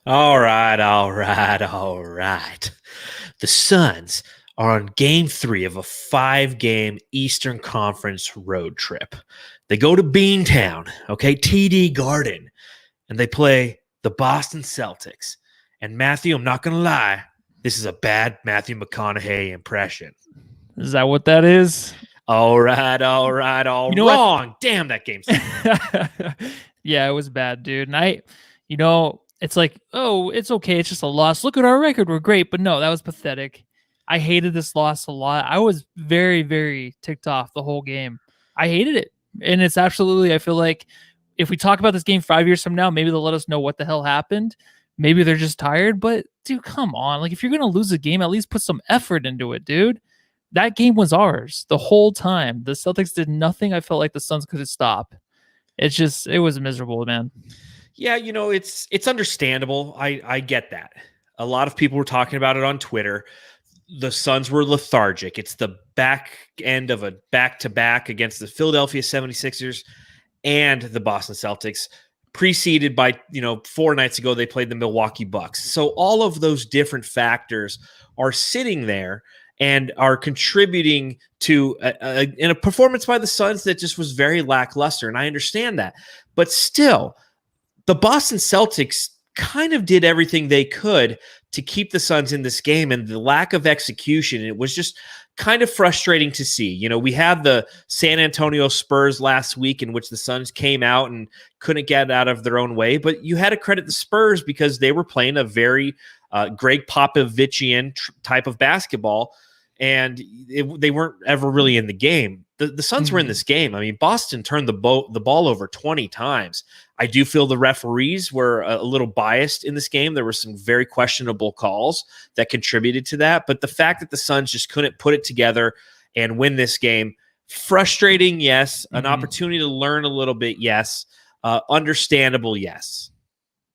All right, all right, all right. The Suns are on game 3 of a 5-game Eastern Conference road trip. They go to Beantown, okay, TD Garden, and they play the Boston Celtics. And Matthew, I'm not going to lie, this is a bad Matthew McConaughey impression. Is that what that is? All right, all right, all wrong. Damn, that game's Yeah, it was bad, dude. And it's like, oh, it's okay. It's just a loss. Look at our record. We're great. But no, that was pathetic. I hated this loss a lot. I was very, very ticked off the whole game. I hated it. And it's absolutely, I feel like if we talk about this game 5 years from now, maybe they'll let us know what the hell happened. Maybe they're just tired. But, dude, come on. Like, if you're going to lose a game, at least put some effort into it, dude. That game was ours the whole time. The Celtics did nothing I felt like the Suns could stop. It was miserable, man. Yeah, it's understandable. I get that. A lot of people were talking about it on Twitter. The Suns were lethargic. It's the back end of a back-to-back against the Philadelphia 76ers and the Boston Celtics, preceded by, 4 nights ago, they played the Milwaukee Bucks. So all of those different factors are sitting there and are contributing to a performance by the Suns that just was very lackluster. And I understand that. But still, the Boston Celtics kind of did everything they could to keep the Suns in this game, and the lack of execution, it was just kind of frustrating to see. We had the San Antonio Spurs last week in which the Suns came out and couldn't get out of their own way, but you had to credit the Spurs because they were playing a very Greg Popovichian type of basketball, and they weren't ever really in the game. The Suns were in this game. I mean, Boston turned the ball over 20 times. I do feel the referees were a little biased in this game. There were some very questionable calls that contributed to that. But the fact that the Suns just couldn't put it together and win this game, frustrating, yes. An opportunity to learn a little bit, yes. Understandable, yes.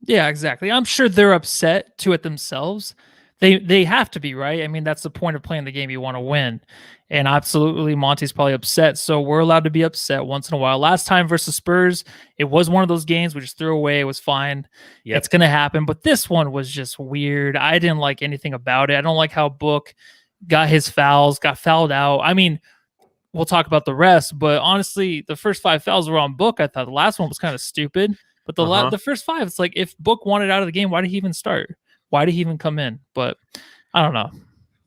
Yeah, exactly. I'm sure they're upset to it themselves. They have to be, right? I mean, that's the point of playing the game. You want to win. And absolutely, Monty's probably upset. So we're allowed to be upset once in a while. Last time versus Spurs, it was one of those games we just threw away. It was fine. Yep. It's going to happen. But this one was just weird. I didn't like anything about it. I don't like how Book got his fouls, got fouled out. I mean, we'll talk about the rest. But honestly, the first 5 fouls were on Book. I thought the last one was kind of stupid. But the first 5, it's like if Book wanted out of the game, why did he even start? Why did he even come in? But I don't know.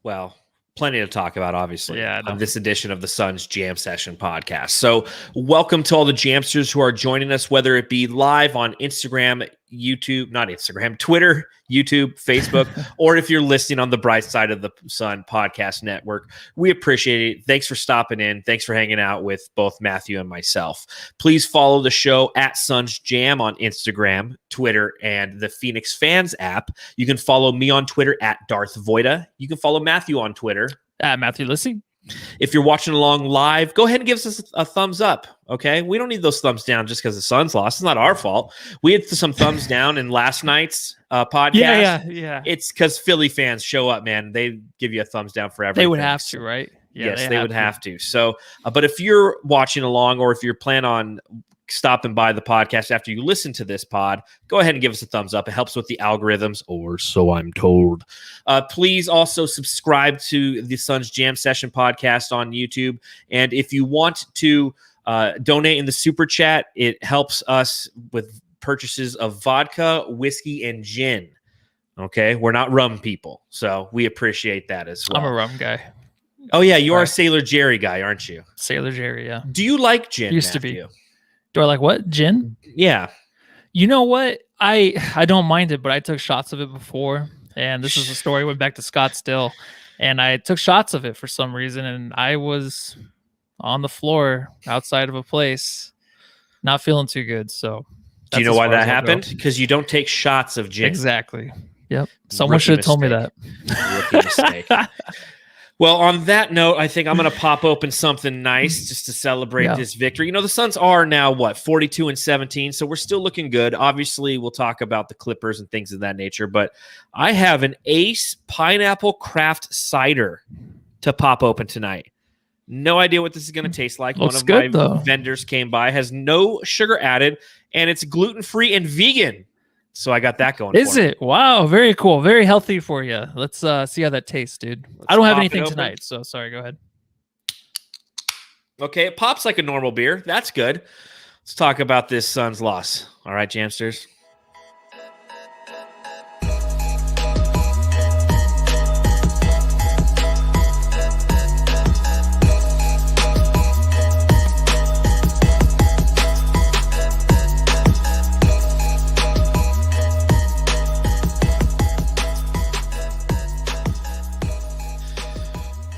Well, plenty to talk about, obviously, on this edition of the Suns Jam Session podcast. So welcome to all the Jamsters who are joining us, whether it be live on Instagram, Twitter, YouTube, Facebook, or if you're listening on the Bright Side of the Sun podcast network. We appreciate it. Thanks for stopping in. Thanks for hanging out with both Matthew and myself. Please follow the show at Suns Jam on Instagram, Twitter, and the Phoenix Fans app. You can follow me on Twitter at Darth Voida. You can follow Matthew on Twitter at Matthew Lissy. If you're watching along live, go ahead and give us a thumbs up, okay? We don't need those thumbs down just because the Suns lost. It's not our fault. We had some thumbs down in last night's podcast. Yeah. It's because Philly fans show up, man. They give you a thumbs down for everything. They would have to, right? Yeah, yes, they would have to. So, but if you're watching along or if you're planning on stopping by the podcast after you listen to this pod, go ahead and give us a thumbs up. It helps with the algorithms, or so I'm told. Please also subscribe to the Suns Jam Session podcast on YouTube. And if you want to donate in the super chat, it helps us with purchases of vodka, whiskey, and gin. Okay, we're not rum people, so we appreciate that as well. I'm a rum guy. Oh yeah, you are a Sailor Jerry guy, aren't you? Sailor Jerry, yeah. Do you like gin? Used Matthew? To be. Do I like what? Gin? Yeah. You know what? I don't mind it, but I took shots of it before. And this is a story. I went back to Scottsdale and I took shots of it for some reason. And I was on the floor outside of a place, not feeling too good. So do you know why that happened? Because you don't take shots of gin. Exactly. Yep. Someone should have told me that. Rookie mistake. Well, on that note, I think I'm going to pop open something nice just to celebrate this victory. The Suns are now, 42-17, so we're still looking good. Obviously, we'll talk about the Clippers and things of that nature, but I have an Ace Pineapple Craft Cider to pop open tonight. No idea what this is going to taste like. Looks One of good, my though. vendors came by, has no sugar added, and it's gluten-free and vegan. So I got that going. Is for me. it? Wow, very cool, very healthy for you. Let's see how that tastes, dude. I don't have anything tonight, so sorry. Go ahead. Okay, it pops like a normal beer. That's good. Let's talk about this Suns loss. All right, Jamsters.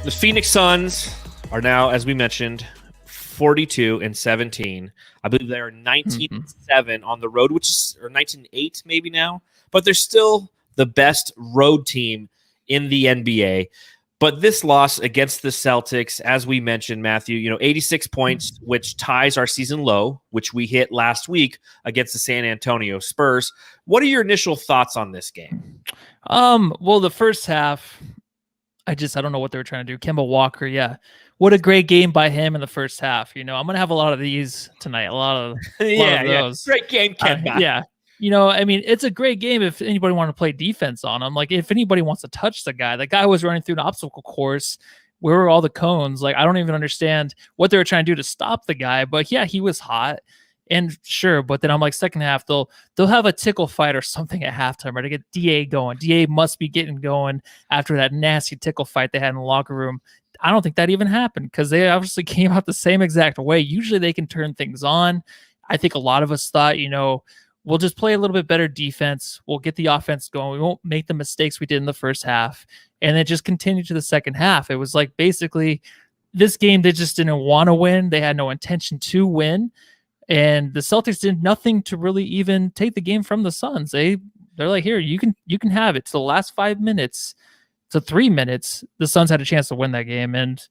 The Phoenix Suns are now, as we mentioned, 42-17. I believe they are 19-7 on the road, which is or 19-8 maybe now, but they're still the best road team in the NBA. But this loss against the Celtics, as we mentioned, Matthew, 86 points, which ties our season low, which we hit last week against the San Antonio Spurs. What are your initial thoughts on this game? Well, the first half, I don't know what they were trying to do. Kemba Walker, yeah. What a great game by him in the first half. I'm going to have a lot of these tonight. A lot of those. Great game, Kemba. Yeah. It's a great game if anybody want to play defense on him. Like, if anybody wants to touch the guy was running through an obstacle course. Where were all the cones? Like, I don't even understand what they were trying to do to stop the guy. But, yeah, he was hot. And sure, but then I'm like, second half, they'll have a tickle fight or something at halftime, right? To get DA going. DA must be getting going after that nasty tickle fight they had in the locker room. I don't think that even happened because they obviously came out the same exact way. Usually they can turn things on. I think a lot of us thought, we'll just play a little bit better defense. We'll get the offense going. We won't make the mistakes we did in the first half. And then just continue to the second half. It was like basically this game, they just didn't want to win. They had no intention to win. And the Celtics did nothing to really even take the game from the Suns. They're like, here, you can have it. To the last 5 minutes, to 3 minutes, the Suns had a chance to win that game, and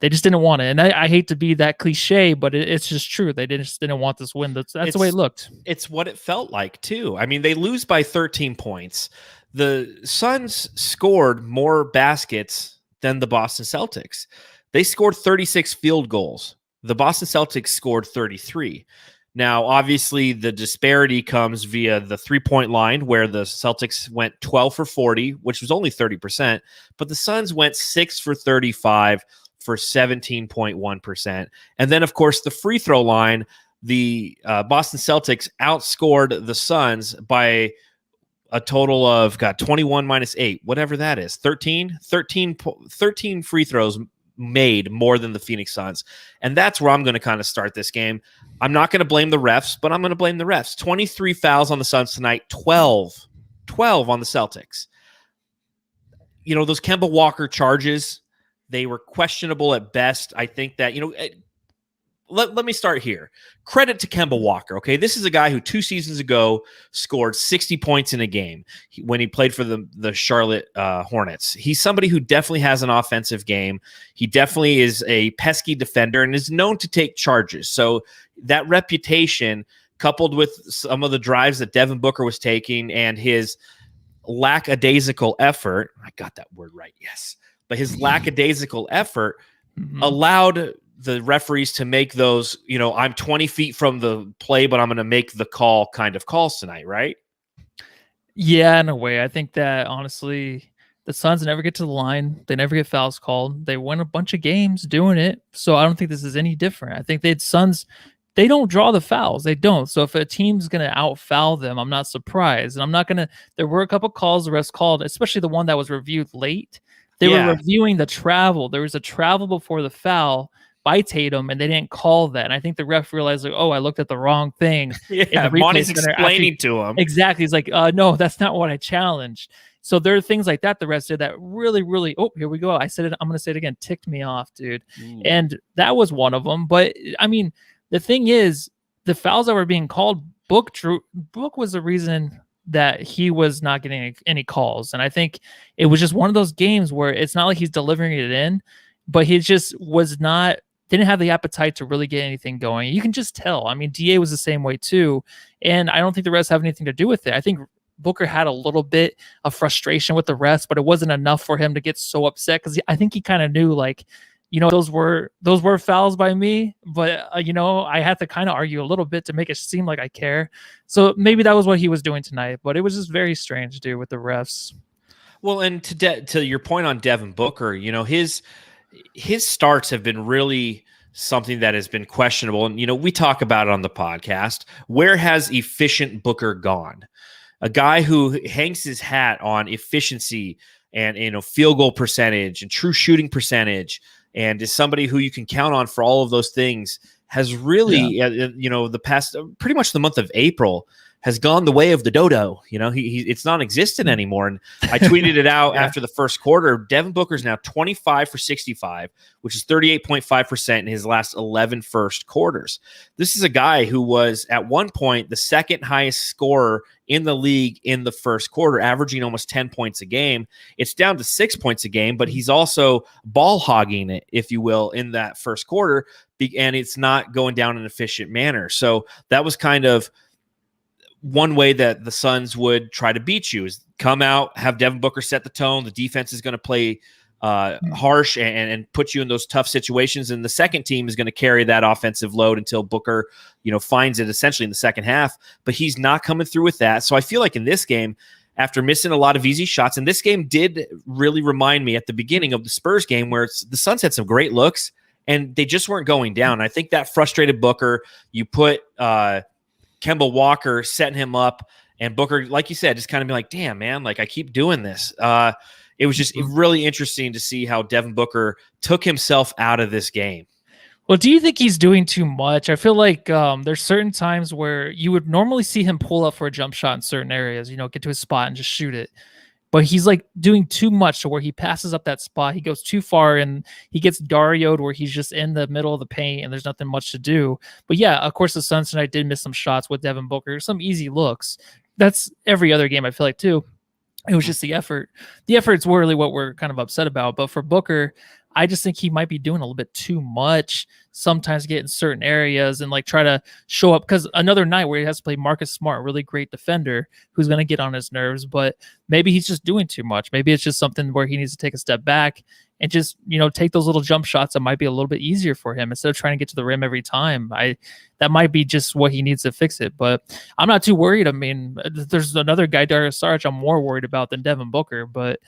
they just didn't want it. And I hate to be that cliche, but it's just true. They just didn't want this win. That's the way it looked. It's what it felt like, too. I mean, they lose by 13 points. The Suns scored more baskets than the Boston Celtics. They scored 36 field goals. The Boston Celtics scored 33. Now, obviously, the disparity comes via the three-point line, where the Celtics went 12 for 40, which was only 30%, but the Suns went 6 for 35 for 17.1%. And then, of course, the free throw line, the Boston Celtics outscored the Suns by a total of 21 minus 8, whatever that is, 13 free throws made more than the Phoenix Suns. And that's where I'm going to kind of start this game. I'm not going to blame the refs, but I'm going to blame the refs. 23 fouls on the Suns tonight, 12 on the Celtics. Those Kemba Walker charges, they were questionable at best. I think that, let me start here. Credit to Kemba Walker, okay? This is a guy who 2 seasons ago scored 60 points in a game when he played for the Charlotte Hornets. He's somebody who definitely has an offensive game. He definitely is a pesky defender and is known to take charges. So that reputation, coupled with some of the drives that Devin Booker was taking and his lackadaisical effort, I got that word right, yes, but his lackadaisical effort allowed the referees to make those, I'm 20 feet from the play, but I'm going to make the call kind of calls tonight, right? Yeah, in a way. I think that, honestly, the Suns never get to the line. They never get fouls called. They win a bunch of games doing it. So I don't think this is any different. I think Suns, they don't draw the fouls. They don't. So if a team's going to out-foul them, I'm not surprised. And I'm not going to – there were a couple calls the refs called, especially the one that was reviewed late. They were reviewing the travel. There was a travel before the foul by Tatum, and they didn't call that. And I think the ref realized, like, oh, I looked at the wrong thing. Yeah, Monty's explaining to him. Exactly. He's like, no, that's not what I challenged. So there are things like that the ref did that really, really, oh, here we go. I said it. I'm going to say it again. Ticked me off, dude. And that was one of them. But, I mean, the thing is, the fouls that were being called, Book was the reason that he was not getting any calls. And I think it was just one of those games where it's not like he's delivering it in, but he just didn't have the appetite to really get anything going. You can just tell. I mean, DA was the same way too. And I don't think the refs have anything to do with it. I think Booker had a little bit of frustration with the refs, but it wasn't enough for him to get so upset because I think he kind of knew, like, those were fouls by me, but I had to kind of argue a little bit to make it seem like I care. So maybe that was what he was doing tonight, but it was just very strange, dude, with the refs. Well, and to your point on Devin Booker, his starts have been really something that has been questionable. And, we talk about it on the podcast. Where has efficient Booker gone? A guy who hangs his hat on efficiency and, field goal percentage and true shooting percentage, and is somebody who you can count on for all of those things, has really, the past, pretty much the month of April, has gone the way of the dodo. It's non-existent anymore. And I tweeted it out after the first quarter. Devin Booker's now 25 for 65, which is 38.5% in his last 11 first quarters. This is a guy who was at one point the second highest scorer in the league in the first quarter, averaging almost 10 points a game. It's down to 6 points a game, but he's also ball hogging it, if you will, in that first quarter, and it's not going down in an efficient manner. So that was kind of one way that the Suns would try to beat you, is come out, have Devin Booker set the tone. The defense is going to play harsh and put you in those tough situations. And the second team is going to carry that offensive load until Booker, finds it essentially in the second half. But he's not coming through with that. So I feel like in this game, after missing a lot of easy shots, and this game did really remind me at the beginning of the Spurs game where the Suns had some great looks and they just weren't going down. I think that frustrated Booker. You put Kemba Walker setting him up, and Booker, like you said, just kind of be like, damn, man, like I keep doing this. It was just really interesting to see how Devin Booker took himself out of this game. Well, do you think he's doing too much? I feel like there's certain times where you would normally see him pull up for a jump shot in certain areas, get to his spot and just shoot it. But he's like doing too much to where he passes up that spot. He goes too far and he gets Dario'd where he's just in the middle of the paint and there's nothing much to do. But yeah, of course, the Suns tonight did miss some shots with Devin Booker, some easy looks. That's every other game, I feel like, too. It was just the effort. The effort's really what we're kind of upset about. But for Booker, I just think he might be doing a little bit too much, sometimes get in certain areas and like try to show up, because another night where he has to play Marcus Smart, really great defender who's going to get on his nerves, but maybe he's just doing too much. Maybe it's just something where he needs to take a step back and just, take those little jump shots that might be a little bit easier for him instead of trying to get to the rim every time. That might be just what he needs to fix it, but I'm not too worried. I mean, there's another guy, Dario Saric, I'm more worried about than Devin Booker, but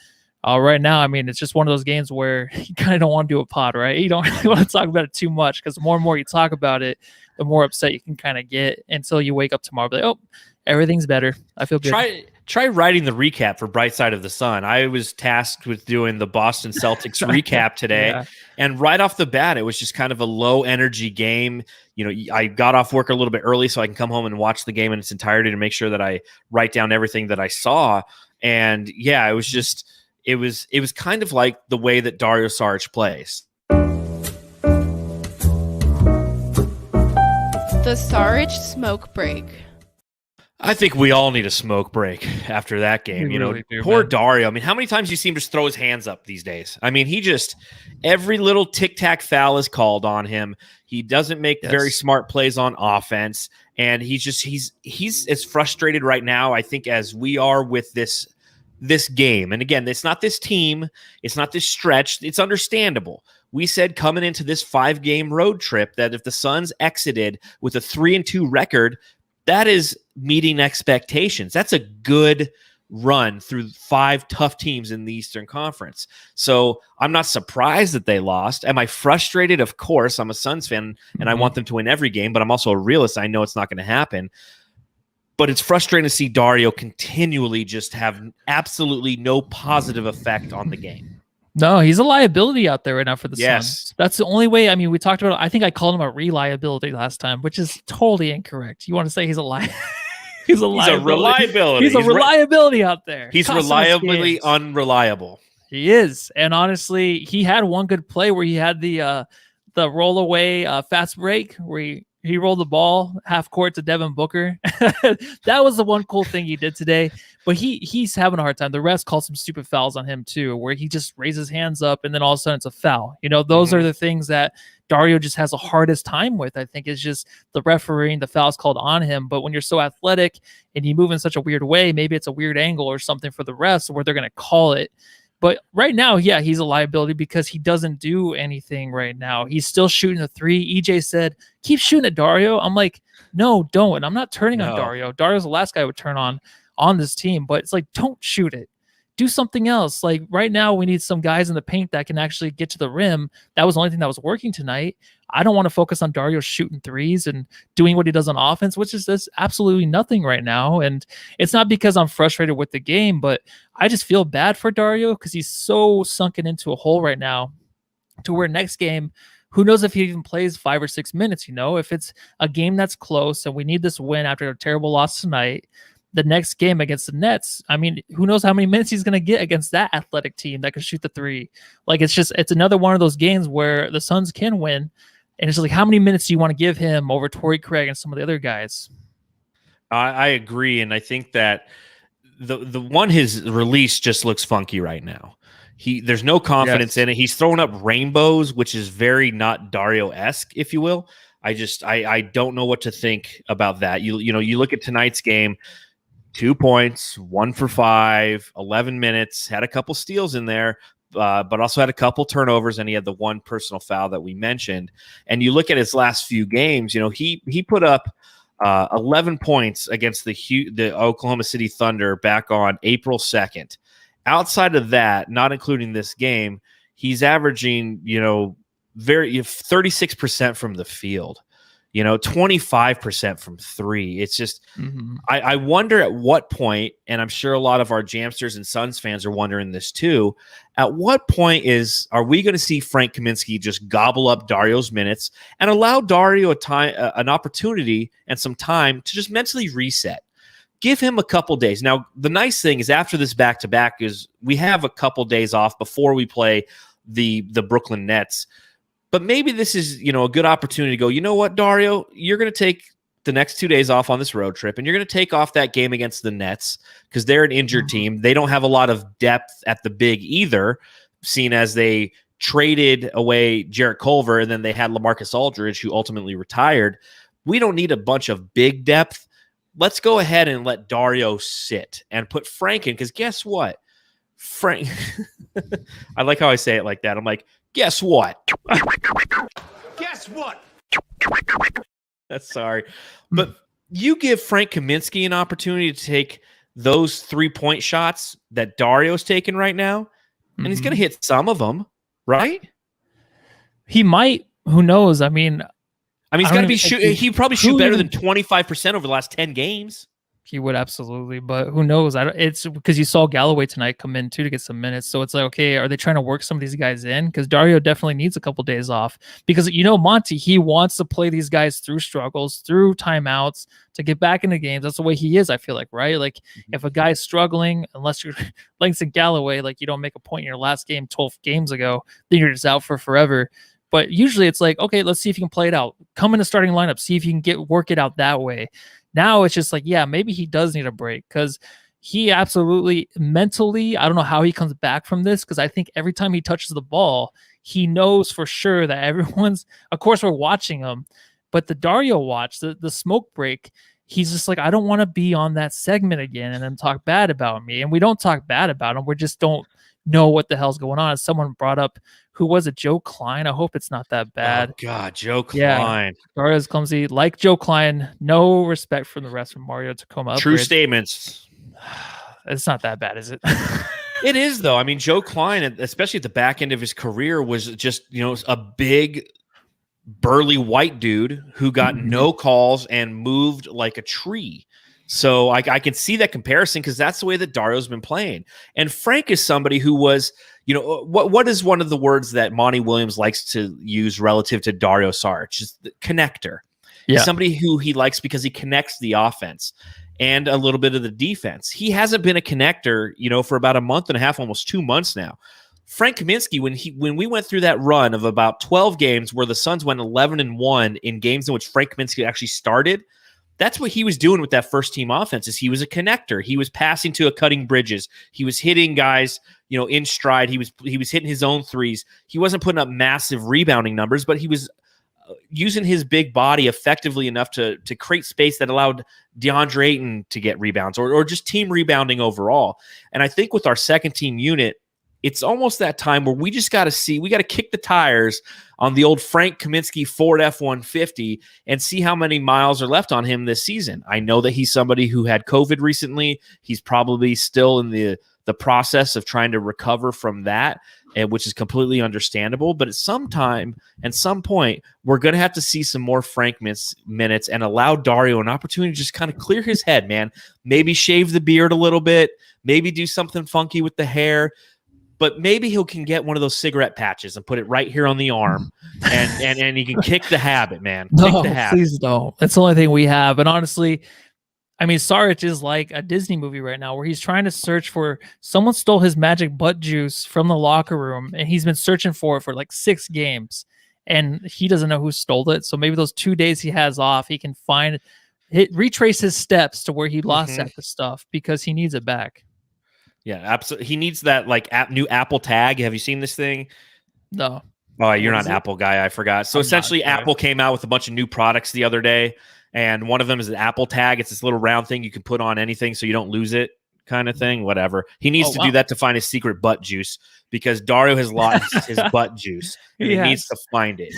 right now, I mean, it's just one of those games where you kind of don't want to do a pod, right? You don't really want to talk about it too much, because the more and more you talk about it, the more upset you can kind of get until you wake up tomorrow, be like, oh, everything's better. I feel good. Try writing the recap for Bright Side of the Sun. I was tasked with doing the Boston Celtics recap today, and right off the bat, it was just kind of a low energy game. I got off work a little bit early so I can come home and watch the game in its entirety to make sure that I write down everything that I saw. And yeah, it was just. It was kind of like the way that Dario Saric plays. The Saric smoke break. I think we all need a smoke break after that game. Really do, poor man. Dario. I mean, how many times do you see him just throw his hands up these days? I mean, every little tic-tac foul is called on him. He doesn't make very smart plays on offense. And he's as frustrated right now, I think, as we are with this game. And again, it's not this team, it's not this stretch, it's understandable. We said coming into this 5-game road trip that if the Suns exited with a 3-2 record, that is meeting expectations. That's a good run through 5 tough teams in the Eastern Conference. So I'm not surprised that they lost. Am I frustrated? Of course. I'm a Suns fan and I want them to win every game, but I'm also a realist. I know it's not going to happen. But it's frustrating to see Dario continually just have absolutely no positive effect on the game. No, he's a liability out there right now for the Suns. That's the only way. I mean, we talked about, I think I called him a reliability last time, which is totally incorrect. You want to say he's a he's a reliability. He's a reliability out there. He's reliably unreliable. He is. And honestly, he had one good play where he had the roll away fast break where he rolled the ball half court to Devin Booker. That was the one cool thing he did today. But he's having a hard time. The refs called some stupid fouls on him too, where he just raises hands up and then all of a sudden it's a foul. Those are the things that Dario just has the hardest time with. I think is just the refereeing, the fouls called on him. But when you're so athletic and you move in such a weird way, maybe it's a weird angle or something for the refs where they're going to call it. But right now, yeah, he's a liability because he doesn't do anything right now. He's still shooting a three. EJ said, keep shooting at Dario. I'm like, no, don't. And I'm not turning on No. Dario. Dario's the last guy I would turn on this team. But it's like, don't shoot it. Do something else. Like right now, we need some guys in the paint that can actually get to the rim. That was the only thing that was working tonight. I don't want to focus on Dario shooting threes and doing what he does on offense, which is just absolutely nothing right now. And it's not because I'm frustrated with the game, but I just feel bad for Dario because he's so sunken into a hole right now to where next game, who knows if he even plays 5 or 6 minutes, if it's a game that's close and we need this win after a terrible loss tonight. The next game against the Nets, I mean, who knows how many minutes he's going to get against that athletic team that can shoot the three. Like, it's another one of those games where the Suns can win. And it's like, how many minutes do you want to give him over Torrey Craig and some of the other guys? I agree. And I think that the one, his release just looks funky right now. There's no confidence in it. He's throwing up rainbows, which is very not Dario-esque, if you will. I don't know what to think about that. You look at tonight's game, 2 points, 1 for 5, 11 minutes, had a couple steals in there, but also had a couple turnovers, and he had the one personal foul that we mentioned. And you look at his last few games, he put up 11 points against the Oklahoma City Thunder back on April 2nd. Outside of that, not including this game, he's averaging, 36% from the field. 25% from three. It's just, I wonder at what point, and I'm sure a lot of our Jamsters and Suns fans are wondering this too, at what point are we going to see Frank Kaminsky just gobble up Dario's minutes and allow Dario an opportunity and some time to just mentally reset? Give him a couple days. Now, the nice thing is after this back-to-back is we have a couple days off before we play the Brooklyn Nets. But maybe this is, a good opportunity to go, you know what, Dario, you're going to take the next 2 days off on this road trip, and you're going to take off that game against the Nets because they're an injured team. They don't have a lot of depth at the big either, seeing as they traded away Jarrett Culver, and then they had LaMarcus Aldridge, who ultimately retired. We don't need a bunch of big depth. Let's go ahead and let Dario sit and put Frank in, because guess what? Frank, I like how I say it like that. I'm like, guess what? Guess what? That's sorry. But you give Frank Kaminsky an opportunity to take those 3-point shots that Dario's taking right now, and he's going to hit some of them, right? He might. Who knows? I mean, he's got to be shooting. He probably shoot better than 25% over the last 10 games. He would absolutely, but who knows? It's because you saw Galloway tonight come in too to get some minutes. So it's like, okay, are they trying to work some of these guys in? Because Dario definitely needs a couple days off because Monty, he wants to play these guys through struggles, through timeouts to get back into games. That's the way he is. I feel like, right? Like if a guy's struggling, unless you're Langston Galloway, like you don't make a point in your last game 12 games ago, then you're just out for forever. But usually it's like, okay, let's see if you can play it out. Come in the starting lineup, see if you can work it out that way. Now it's just like, yeah, maybe he does need a break because he absolutely mentally, I don't know how he comes back from this because I think every time he touches the ball, he knows for sure that everyone's, of course, we're watching him, but the Dario watch, the smoke break, he's just like, I don't want to be on that segment again and then talk bad about me. And we don't talk bad about him. We just don't know what the hell's going on. As someone brought up, who was it? Joe Klein. I hope it's not that bad. Oh God, Joe Klein. Yeah, Dario's clumsy. Like Joe Klein, no respect for the rest from Mario Tacoma. True statements. It's not that bad, is it? It is, though. I mean, Joe Klein, especially at the back end of his career, was just, a big, burly white dude who got no calls and moved like a tree. So I can see that comparison because that's the way that Dario's been playing. And Frank is somebody who was, what is one of the words that Monty Williams likes to use relative to Dario Saric? Just the connector. Yeah. Somebody who he likes because he connects the offense and a little bit of the defense. He hasn't been a connector, for about a month and a half, almost 2 months now. Frank Kaminsky, when we went through that run of about 12 games where the Suns went 11-1 in games in which Frank Kaminsky actually started, that's what he was doing with that first team offense. Is he was a connector. He was passing to cutting bridges. He was hitting guys, in stride. He was hitting his own threes. He wasn't putting up massive rebounding numbers, but he was using his big body effectively enough to create space that allowed DeAndre Ayton to get rebounds or just team rebounding overall. And I think with our second team unit, it's almost that time where we just got to kick the tires on the old Frank Kaminsky Ford F-150 and see how many miles are left on him this season. I know that he's somebody who had COVID recently. He's probably still in the process of trying to recover from that, and which is completely understandable. But at some time and some point, we're going to have to see some more Frank minutes and allow Dario an opportunity to just kind of clear his head, man. Maybe shave the beard a little bit, maybe do something funky with the hair. But maybe he can get one of those cigarette patches and put it right here on the arm, and he can kick the habit, man. No, kick the habit. Please don't. That's the only thing we have. And honestly, I mean, Saric is like a Disney movie right now where he's trying to search for someone stole his magic butt juice from the locker room, and he's been searching for it for like 6 games, and he doesn't know who stole it. So maybe those 2 days he has off, he can retrace his steps to where he lost that stuff because he needs it back. Yeah, absolutely. He needs that new Apple tag. Have you seen this thing? No. Oh, you're not an Apple guy. I forgot. So essentially, Apple came out with a bunch of new products the other day, and one of them is an Apple tag. It's this little round thing you can put on anything so you don't lose it, kind of thing. Whatever. He needs to do that to find his secret butt juice because Dario has lost his butt juice, and he needs to find it.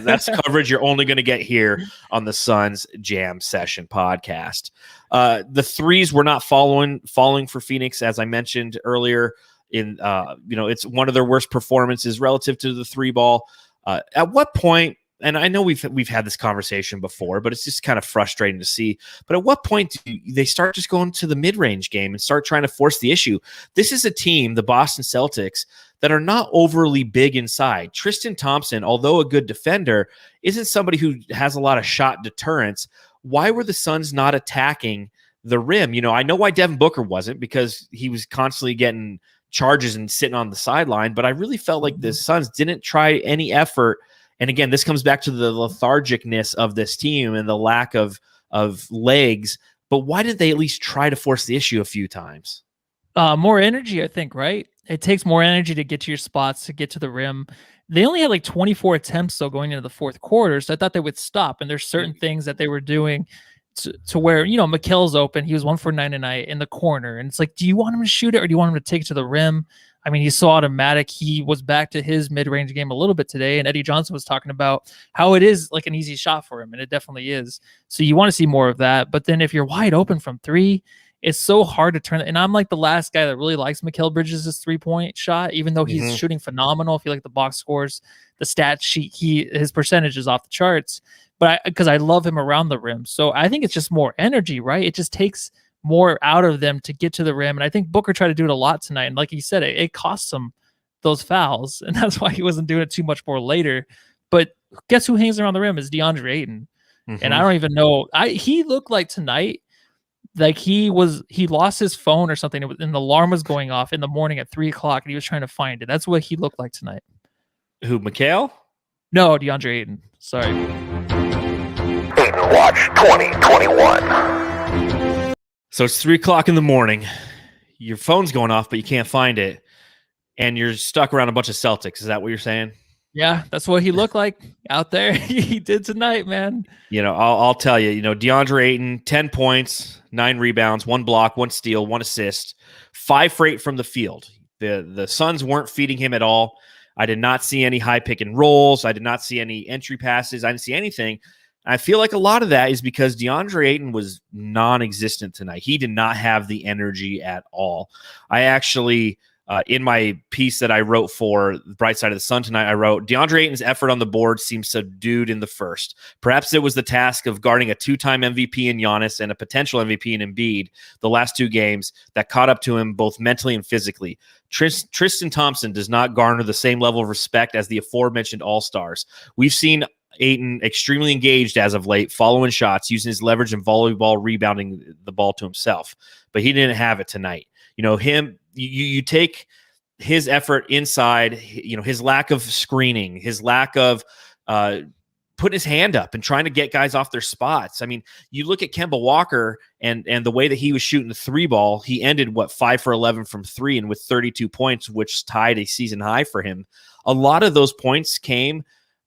That's coverage you're only going to get here on the Suns Jam Session podcast. The threes were not falling for Phoenix, as I mentioned earlier. It's one of their worst performances relative to the three ball. At what point? And I know we've had this conversation before, but it's just kind of frustrating to see. But at what point do they start just going to the mid-range game and start trying to force the issue? This is a team, the Boston Celtics, that are not overly big inside. Tristan Thompson, although a good defender, isn't somebody who has a lot of shot deterrence. Why were the Suns not attacking the rim? I know why Devin Booker wasn't, because he was constantly getting charges and sitting on the sideline. But I really felt like the Suns didn't try any effort. And again, this comes back to the lethargicness of this team and the lack of legs. But why didn't they at least try to force the issue a few times? More energy, I think, right? It takes more energy to get to your spots, to get to the rim. They only had like 24 attempts, though, going into the fourth quarter. So I thought they would stop. And there's certain things that they were doing to where, Mikal's open. He was 1 for 9 tonight in the corner. And it's like, do you want him to shoot it or do you want him to take it to the rim? I mean, he's so automatic. He was back to his mid-range game a little bit today, and Eddie Johnson was talking about how it is like an easy shot for him, and it definitely is. So you want to see more of that. But then if you're wide open from 3, it's so hard to turn it. And I'm like the last guy that really likes Mikal Bridges' 3-point shot, even though he's shooting phenomenal. If you like the box scores, the stat sheet, his percentage is off the charts. But because I love him around the rim. So I think it's just more energy, right? It just takes more out of them to get to the rim. And I think Booker tried to do it a lot tonight. And like he said, it cost him those fouls. And that's why he wasn't doing it too much more later. But guess who hangs around the rim is DeAndre Ayton. And I don't even know. He looked like tonight, like he lost his phone or something. And the alarm was going off in the morning at 3:00 and he was trying to find it. That's what he looked like tonight. Who, Mikal? No, DeAndre Ayton. Sorry. Ayton Watch 2021. So it's 3:00 in the morning. Your phone's going off, but you can't find it. And you're stuck around a bunch of Celtics. Is that what you're saying? Yeah, that's what he looked like out there. He did tonight, man. I'll tell you, DeAndre Ayton, 10 points, 9 rebounds, 1 block, 1 steal, 1 assist, 5 for 8 from the field. The Suns weren't feeding him at all. I did not see any high pick and rolls. I did not see any entry passes. I didn't see anything. I feel like a lot of that is because DeAndre Ayton was non-existent tonight. He did not have the energy at all. I actually, in my piece that I wrote for the Bright Side of the Sun tonight, I wrote, DeAndre Ayton's effort on the board seems subdued in the first. Perhaps it was the task of guarding a 2-time MVP in Giannis and a potential MVP in Embiid the last 2 games that caught up to him both mentally and physically. Tristan Thompson does not garner the same level of respect as the aforementioned All-Stars. We've seen Ayton extremely engaged as of late, following shots, using his leverage and volleyball, rebounding the ball to himself. But he didn't have it tonight. You take his effort inside, his lack of screening, his lack of putting his hand up and trying to get guys off their spots. I mean, you look at Kemba Walker and the way that he was shooting the 3 ball, he ended 5 for 11 from 3 and with 32 points, which tied a season high for him. A lot of those points came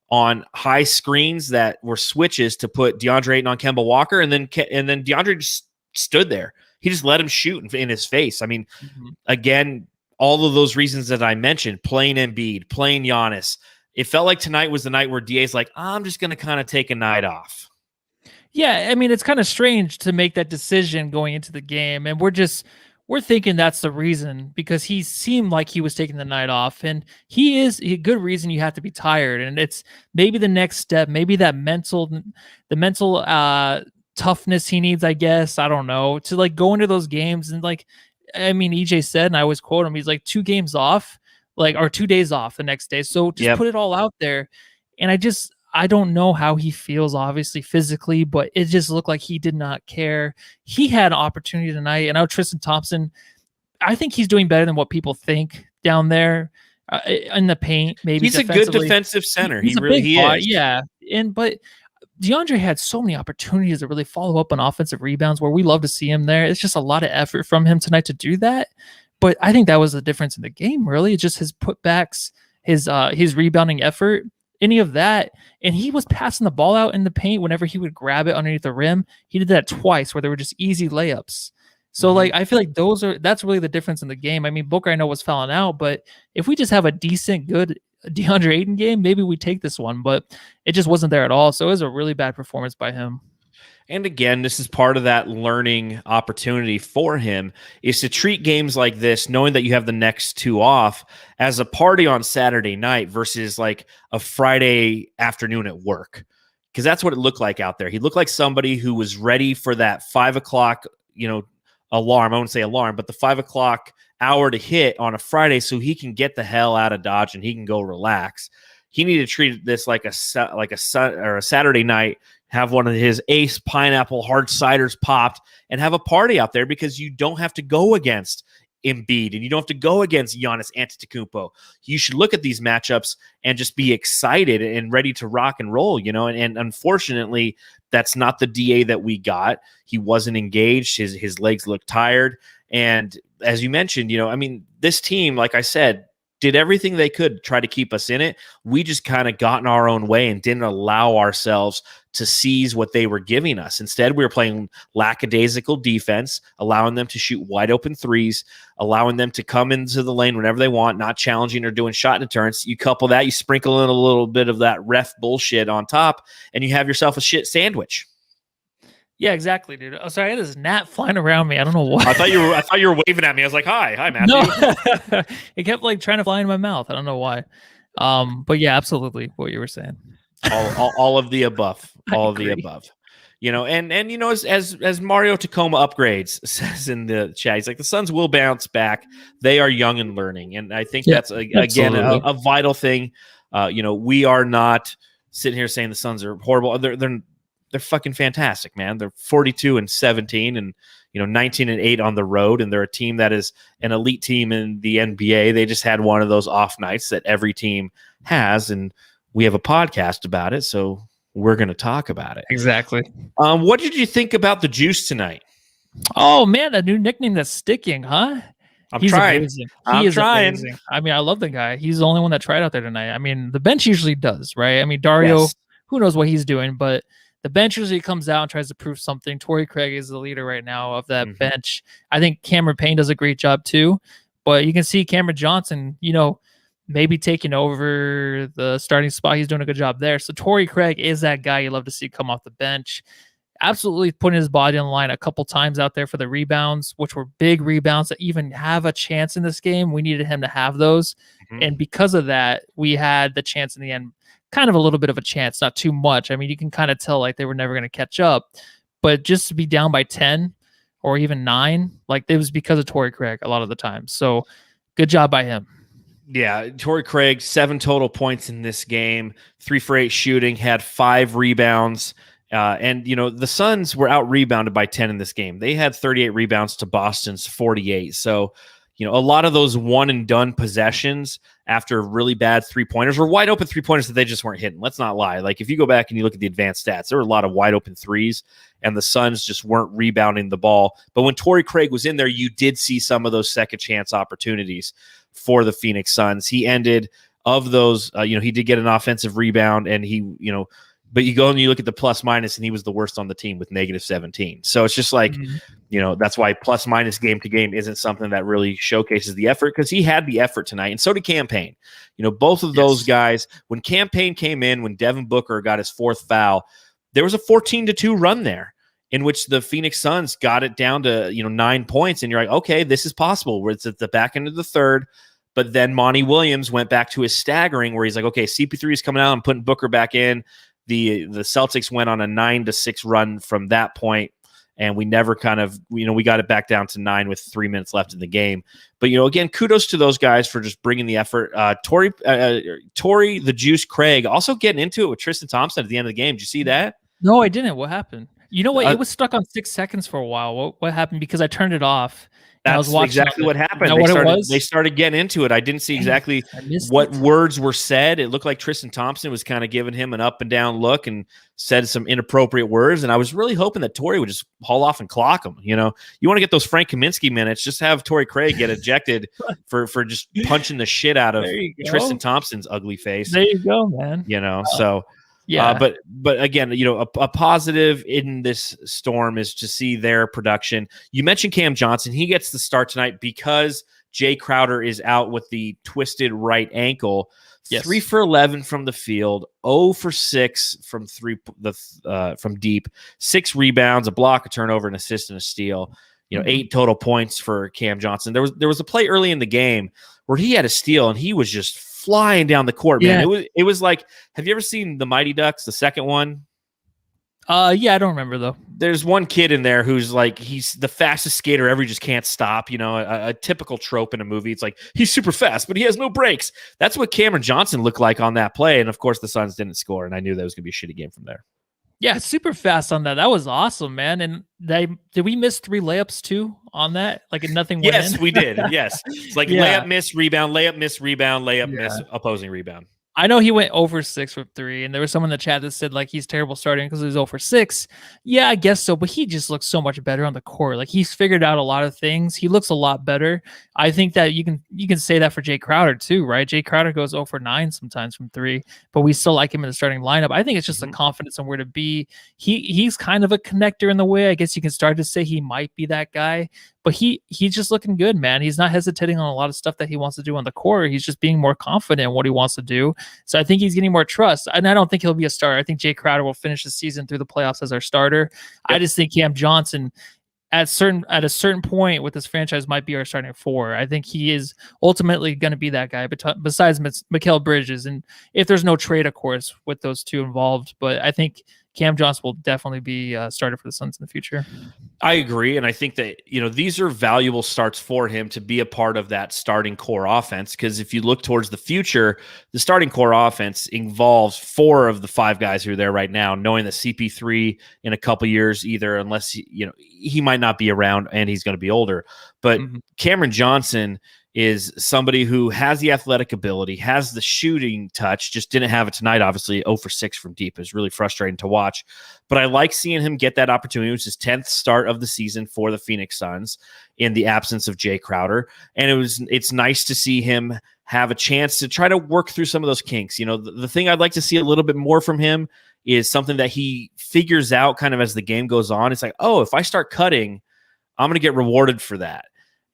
on high screens that were switches to put DeAndre Ayton on Kemba Walker, and then DeAndre just stood there. He just let him shoot in his face. I mean, again, all of those reasons that I mentioned, playing Embiid, playing Giannis, it felt like tonight was the night where DA's like, I'm just going to kind of take a night off. Yeah, I mean, it's kind of strange to make that decision going into the game, and we're thinking that's the reason because he seemed like he was taking the night off, and he is a good reason you have to be tired, and it's maybe the next step, maybe the mental toughness he needs, I guess. I don't know, to like go into those games and like, I mean, EJ said, and I always quote him, he's like 2 games off, like, or 2 days off the next day, so just put it all out there, and I don't know how he feels, obviously, physically, but it just looked like he did not care. He had an opportunity tonight, and now Tristan Thompson, I think he's doing better than what people think down there in the paint. Maybe he's a good defensive center. He really is. Yeah, but DeAndre had so many opportunities to really follow up on offensive rebounds where we love to see him there. It's just a lot of effort from him tonight to do that. But I think that was the difference in the game, really. It's just his putbacks, his rebounding effort, any of that. And he was passing the ball out in the paint whenever he would grab it underneath the rim. He did that twice where they were just easy layups. So like, I feel like that's really the difference in the game. I mean, Booker, I know, was fouling out, but if we just have a decent, good DeAndre Ayton game, maybe we take this one, but it just wasn't there at all. So it was a really bad performance by him. And again, this is part of that learning opportunity for him, is to treat games like this, knowing that you have the next 2 off, as a party on Saturday night versus like a Friday afternoon at work. Because that's what it looked like out there. He looked like somebody who was ready for that 5 o'clock, alarm. I won't say alarm, but the 5 o'clock hour to hit on a Friday so he can get the hell out of Dodge and he can go relax. He needed to treat this like a Saturday night, have one of his ace pineapple hard ciders popped, and have a party out there, because you don't have to go against Embiid and you don't have to go against Giannis Antetokounmpo. You should look at these matchups and just be excited and ready to rock and roll, and unfortunately, that's not the DA that we got. He wasn't engaged. His legs looked tired. And as you mentioned, this team, like I said, did everything they could to try to keep us in it. We just kind of got in our own way and didn't allow ourselves to seize what they were giving us. Instead, we were playing lackadaisical defense, allowing them to shoot wide open threes, allowing them to come into the lane whenever they want, not challenging or doing shot deterrence. You couple that, you sprinkle in a little bit of that ref bullshit on top, and you have yourself a shit sandwich. Yeah, exactly, dude. Oh, sorry, I had this gnat flying around me. I don't know why. I thought you were waving at me. I was like, hi, Matthew. No, it kept like trying to fly in my mouth. I don't know why. But yeah, absolutely what you were saying. All of the above. All of the above. As Mario Tacoma upgrades says in the chat, he's like, the Suns will bounce back. They are young and learning, and I think that's again a vital thing. We are not sitting here saying the Suns are horrible. They're fucking fantastic, man. They're 42-17 and 19-8 on the road, and they're a team that is an elite team in the NBA. They just had one of those off nights that every team has, and we have a podcast about it, so we're going to talk about it. Exactly. What did you think about the Juice tonight? Oh man, a new nickname that's sticking, huh? He's trying. Amazing. I'm trying. Amazing. I mean, I love the guy. He's the only one that tried out there tonight. I mean, the bench usually does, right? I mean, Dario, who knows what he's doing, but the bench usually comes out and tries to prove something. Torrey Craig is the leader right now of that bench. I think Cameron Payne does a great job too, but you can see Cameron Johnson, maybe taking over the starting spot. He's doing a good job there. So Torrey Craig is that guy you love to see come off the bench. Absolutely putting his body on the line a couple times out there for the rebounds, which were big rebounds that even have a chance in this game. We needed him to have those. And because of that, we had the chance in the end, kind of a little bit of a chance, not too much. I mean, you can kind of tell like they were never going to catch up, but just to be down by 10 or even 9, like it was because of Torrey Craig a lot of the time. So good job by him. Yeah, Torrey Craig, 7 total points in this game, 3 for 8 shooting, had 5 rebounds. And the Suns were out rebounded by 10 in this game. They had 38 rebounds to Boston's 48. So, a lot of those one and done possessions after really bad 3-pointers were wide open 3-pointers that they just weren't hitting. Let's not lie. Like if you go back and you look at the advanced stats, there were a lot of wide open threes and the Suns just weren't rebounding the ball. But when Torrey Craig was in there, you did see some of those second chance opportunities for the Phoenix Suns. He ended of those, he did get an offensive rebound and he, But you go and you look at the plus minus, and he was the worst on the team with -17. So it's just like, that's why plus minus game to game isn't something that really showcases the effort, because he had the effort tonight, and so did Cam Payne. Both of those guys, when Cam Payne came in, when Devin Booker got his 4th foul, there was a 14-2 run there in which the Phoenix Suns got it down to 9 points, and you're like, okay, this is possible. Where it's at the back end of the third. But then Monty Williams went back to his staggering, where he's like, okay, CP3 is coming out. I'm putting Booker back in. The Celtics went on a 9-6 run from that point, and we never we got it back down to 9 with 3 minutes left in the game. But again, kudos to those guys for just bringing the effort. Torrey the Juice Craig also getting into it with Tristan Thompson at the end of the game. Did you see that? No, I didn't. What happened? You know what? It was stuck on 6 seconds for a while. What happened? Because I turned it off. That's exactly what happened. They started getting into it. I didn't see exactly what words were said. It looked like Tristan Thompson was kind of giving him an up and down look and said some inappropriate words. And I was really hoping that Torrey would just haul off and clock him. You want to get those Frank Kaminsky minutes, just have Torrey Craig get ejected for just punching the shit out of Tristan Thompson's ugly face. There you go, man. So. Yeah, but again, a positive in this storm is to see their production. You mentioned Cam Johnson; he gets the start tonight because Jay Crowder is out with the twisted right ankle. Yes. 3 for 11 from the field, 0 for 6 from from deep, 6 rebounds, a block, a turnover, an assist, and a steal. 8 total points for Cam Johnson. There was a play early in the game where he had a steal and he was just flying down the court, man. Yeah. It was like, have you ever seen the Mighty Ducks, the second one? Yeah, I don't remember though. There's one kid in there who's like, he's the fastest skater ever. He just can't stop. A typical trope in a movie. It's like, he's super fast, but he has no brakes. That's what Cameron Johnson looked like on that play. And of course the Suns didn't score. And I knew that was going to be a shitty game from there. Yeah, super fast on that. That was awesome, man. And did we miss 3 layups too on that? Like nothing went in? Yes, we did. Yes. It's like layup, miss, rebound, layup, miss, rebound, layup, miss, opposing rebound. I know he went over 6 with 3, and there was someone in the chat that said like he's terrible starting because he was over 6. Yeah, I guess so, but he just looks so much better on the court. Like he's figured out a lot of things. He looks a lot better. I think that you can say that for Jay Crowder too, right? Jay Crowder goes 0 for 9 sometimes from 3, but we still like him in the starting lineup. I think it's just the confidence and where to be. He's kind of a connector in the way. I guess you can start to say he might be that guy. But he's just looking good, man. He's not hesitating on a lot of stuff that he wants to do on the court. He's just being more confident in what he wants to do. So I think he's getting more trust. And I don't think he'll be a starter. I think Jay Crowder will finish the season through the playoffs as our starter. Yep. I just think Cam Johnson at a certain point with this franchise might be our starting 4. I think he is ultimately going to be that guy besides Mikal Bridges. And if there's no trade, of course, with those two involved. But I think Cam Johnson will definitely be started for the Suns in the future. I agree. And I think that, these are valuable starts for him to be a part of that starting core offense. Because if you look towards the future, the starting core offense involves 4 of the 5 guys who are there right now, knowing that CP3 in a couple years, either unless, he might not be around and he's going to be older. But Cameron Johnson is somebody who has the athletic ability, has the shooting touch, just didn't have it tonight, obviously. 0 for 6 from deep is really frustrating to watch. But I like seeing him get that opportunity. It was his 10th start of the season for the Phoenix Suns in the absence of Jay Crowder. And it's nice to see him have a chance to try to work through some of those kinks. The thing I'd like to see a little bit more from him is something that he figures out kind of as the game goes on. It's like, oh, if I start cutting, I'm going to get rewarded for that.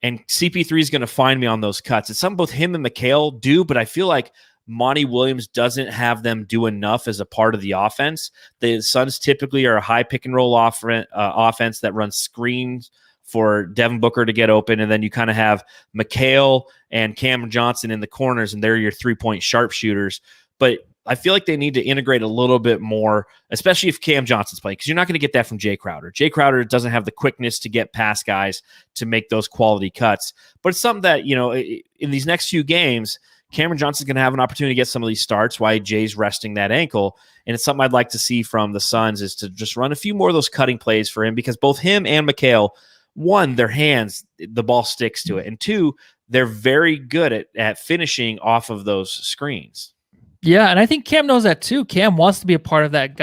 And CP3 is going to find me on those cuts. It's something both him and Mikal do, but I feel like Monty Williams doesn't have them do enough as a part of the offense. The Suns typically are a high pick and roll offense that runs screens for Devin Booker to get open, and then you kind of have Mikal and Cameron Johnson in the corners, and they're your 3-point sharpshooters. But I feel like they need to integrate a little bit more, especially if Cam Johnson's playing, because you're not going to get that from Jay Crowder. Jay Crowder doesn't have the quickness to get past guys to make those quality cuts. But it's something that, in these next few games, Cameron Johnson's going to have an opportunity to get some of these starts while Jay's resting that ankle. And it's something I'd like to see from the Suns is to just run a few more of those cutting plays for him, because both him and Mikal, 1, their hands, the ball sticks to it. And 2, they're very good at finishing off of those screens. Yeah, and I think Cam knows that too. Cam wants to be a part of that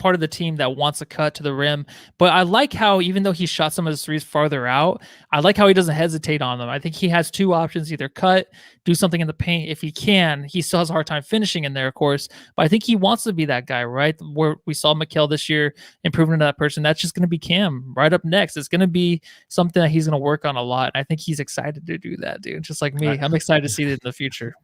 part of the team that wants to cut to the rim. But I like how, even though he shot some of his threes farther out, I like how he doesn't hesitate on them. I think he has two options: either cut, do something in the paint. If he can, he still has a hard time finishing in there, of course. But I think he wants to be that guy, right? Where we saw Mikal this year improving into that person. That's just going to be Cam right up next. It's going to be something that he's going to work on a lot. I think he's excited to do that, dude. Just like me, I'm excited to see it in the future.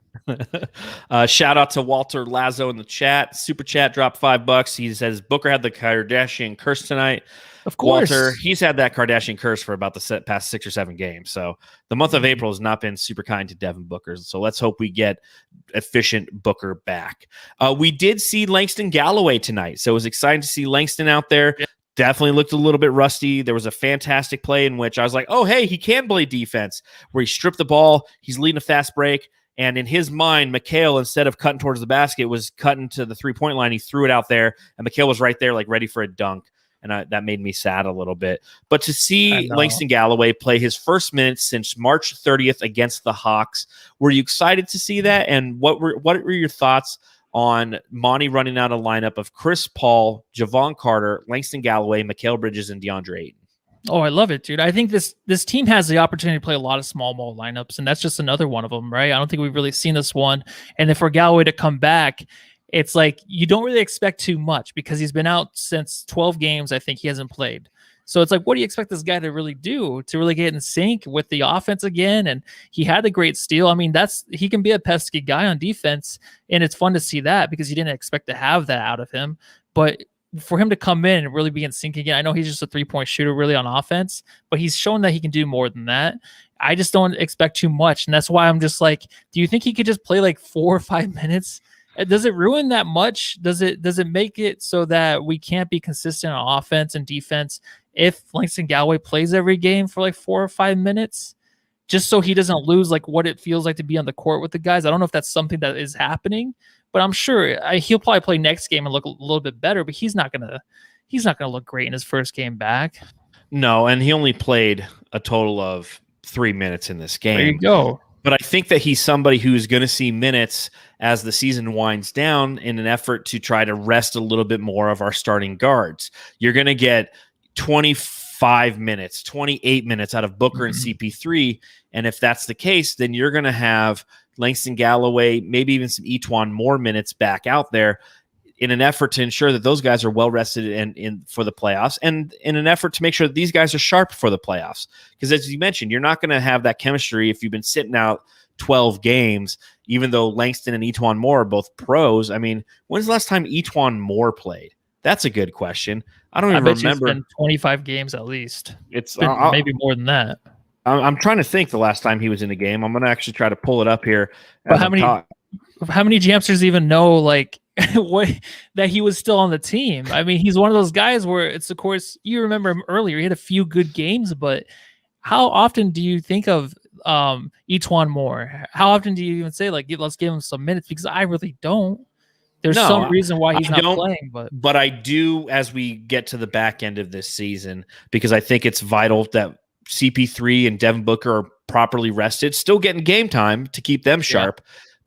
Shout out to Walter Lazo in the chat. Super chat dropped $5. He says Booker had the Kardashian curse tonight. Of course, Walter, he's had that Kardashian curse for about the past 6 or 7 games. So the month of April has not been super kind to Devin Booker. So let's hope we get efficient Booker back. We did see Langston Galloway tonight, so it was exciting to see Langston out there. Yep. Definitely looked a little bit rusty. There was a fantastic play in which I was like, oh, hey, he can play defense, where he stripped the ball. He's leading a fast break. And in his mind, Mikal, instead of cutting towards the basket, was cutting to the three-point line. He threw it out there, and Mikal was right there, like ready for a dunk. And that made me sad a little bit. But to see Langston Galloway play his first minutes since March 30th against the Hawks, were you excited to see that? And what were your thoughts on Monty running out a lineup of Chris Paul, Javon Carter, Langston Galloway, Mikal Bridges, and DeAndre Ayton? Oh, I love it, dude. I think this team has the opportunity to play a lot of small ball lineups, and that's just another one of them, right? I don't think we've really seen this one. And if for Galloway to come back, it's like you don't really expect too much because he's been out since 12 games. I think he hasn't played. So it's like, what do you expect this guy to really do, to really get in sync with the offense again? And he had a great steal. I mean, he can be a pesky guy on defense, and it's fun to see that because you didn't expect to have that out of him. But for him to come in and really be in sync again, I know he's just a 3-point shooter really on offense, but he's shown that he can do more than that. I just don't expect too much. And that's why I'm just like, do you think he could just play like 4 or 5 minutes? Does it ruin that much? Does it make it so that we can't be consistent on offense and defense if Langston Galloway plays every game for like 4 or 5 minutes, just so he doesn't lose like what it feels like to be on the court with the guys? I don't know if that's something that is happening, but I'm sure he'll probably play next game and look a little bit better, but he's not gonna look great in his first game back. No, and he only played a total of 3 minutes in this game. There you go. But I think that he's somebody who's going to see minutes as the season winds down in an effort to try to rest a little bit more of our starting guards. You're going to get 25 minutes, 28 minutes out of Booker and CP3. And if that's the case, then you're going to have Langston Galloway, maybe even some Etuan more minutes back out there in an effort to ensure that those guys are well rested in for the playoffs, and in an effort to make sure that these guys are sharp for the playoffs. Because as you mentioned, you're not going to have that chemistry if you've been sitting out 12 games, even though Langston and Etuan Moore are both pros. I mean, when's the last time Etuan Moore played? That's a good question. I don't even remember. It's been 25 games at least. It's maybe more than that. I'm trying to think the last time he was in a game. I'm going to actually try to pull it up here. But how many Jamsters even know like that he was still on the team? I mean, he's one of those guys where it's, of course, you remember him earlier. He had a few good games, but how often do you think of Etuan Moore? How often do you even say like, let's give him some minutes? Because I really don't. There's some reason why he's not playing, but I do as we get to the back end of this season, because I think it's vital that CP3 and Devin Booker are properly rested, still getting game time to keep them sharp,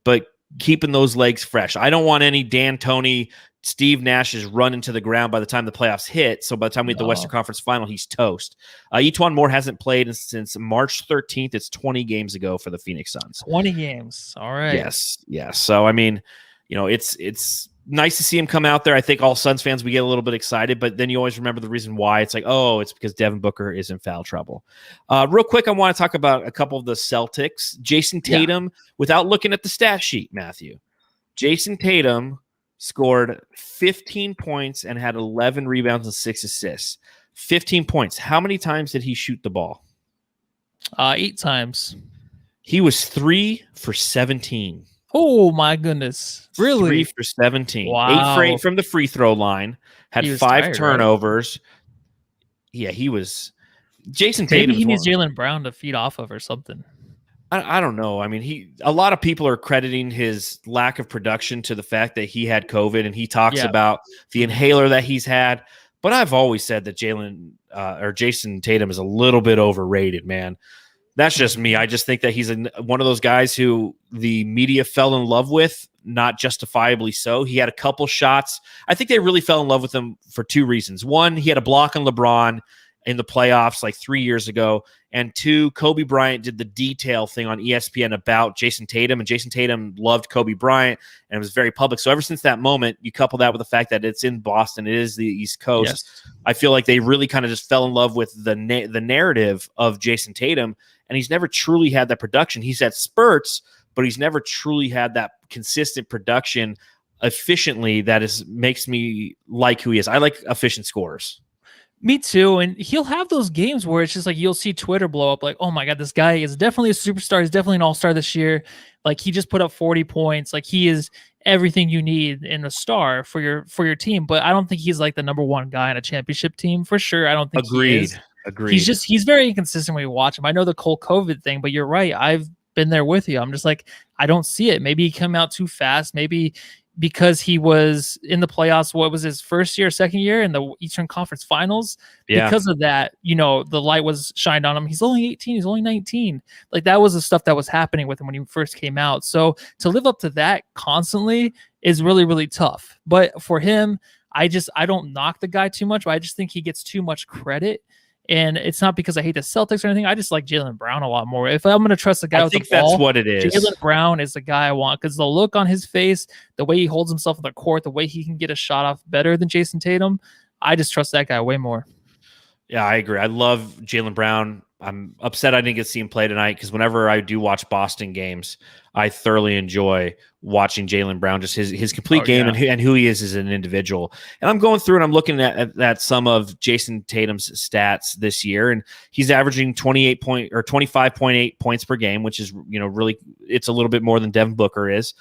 but keeping those legs fresh. I don't want any D'Antoni, Steve Nash's run into the ground by the time the playoffs hit. So by the time we hit the Western Conference Final, he's toast. Etuan Moore hasn't played since March 13th. It's 20 games ago for the Phoenix Suns. 20 games. All right. Yes. So, I mean, you know, it's nice to see him come out there. I think all Suns fans, we get a little bit excited, but then you always remember the reason why. It's like, oh, it's because Devin Booker is in foul trouble. Real quick, I want to talk about a couple of the Celtics. Jason Tatum, without looking at the stat sheet, Matthew, Jason Tatum scored 15 points and had 11 rebounds and 6 assists. 15 points. How many times did he shoot the ball? 8 times. He was 3 for 17. Oh my goodness. Really? 3 for 17. Wow. 8 for 8 from the free throw line. Had 5 tired, turnovers. Right? Yeah, he was. Jason Tatum. Maybe he needs Jaylen Brown to feed off of or something. I don't know. I mean, a lot of people are crediting his lack of production to the fact that he had COVID, and he talks about the inhaler that he's had. But I've always said that Jason Tatum is a little bit overrated, man. That's just me. I just think that he's one of those guys who the media fell in love with, not justifiably so. He had a couple shots. I think they really fell in love with him for two reasons. One, he had a block on LeBron in the playoffs like 3 years ago. And two, Kobe Bryant did the detail thing on ESPN about Jason Tatum, and Jason Tatum loved Kobe Bryant, and it was very public. So ever since that moment, you couple that with the fact that it's in Boston, it is the East Coast. Yes. I feel like they really kind of just fell in love with the narrative of Jason Tatum, and he's never truly had that production. He's had spurts, but he's never truly had that consistent production efficiently that makes me like who he is. I like efficient scorers. Me too. And he'll have those games where it's just like you'll see Twitter blow up like, oh my God, this guy is definitely a superstar. He's definitely an all-star this year. Like he just put up 40 points. Like he is everything you need in a star for your team. But I don't think he's like the number one guy in a championship team for sure. I don't think he is. Agreed. He's very inconsistent when you watch him. I know the whole COVID thing, but you're right. I've been there with you. I'm just like, I don't see it. Maybe he came out too fast. Maybe because he was in the playoffs, what was his first year, second year in the Eastern Conference Finals. Yeah. Because of that, the light was shined on him. He's only 18. He's only 19. Like that was the stuff that was happening with him when he first came out. So to live up to that constantly is really, really tough. But for him, I don't knock the guy too much, but I just think he gets too much credit. And it's not because I hate the Celtics or anything. I just like Jaylen Brown a lot more. If I'm going to trust the guy with the ball, that's what it is. Jaylen Brown is the guy I want because the look on his face, the way he holds himself on the court, the way he can get a shot off better than Jason Tatum, I just trust that guy way more. Yeah, I agree. I love Jaylen Brown. I'm upset I didn't get to see him play tonight because whenever I do watch Boston games, I thoroughly enjoy watching Jaylen Brown, just his complete game and who he is as an individual. And I'm going through and I'm looking at some of Jason Tatum's stats this year, and he's averaging 25.8 points per game, which is really, it's a little bit more than Devin Booker is.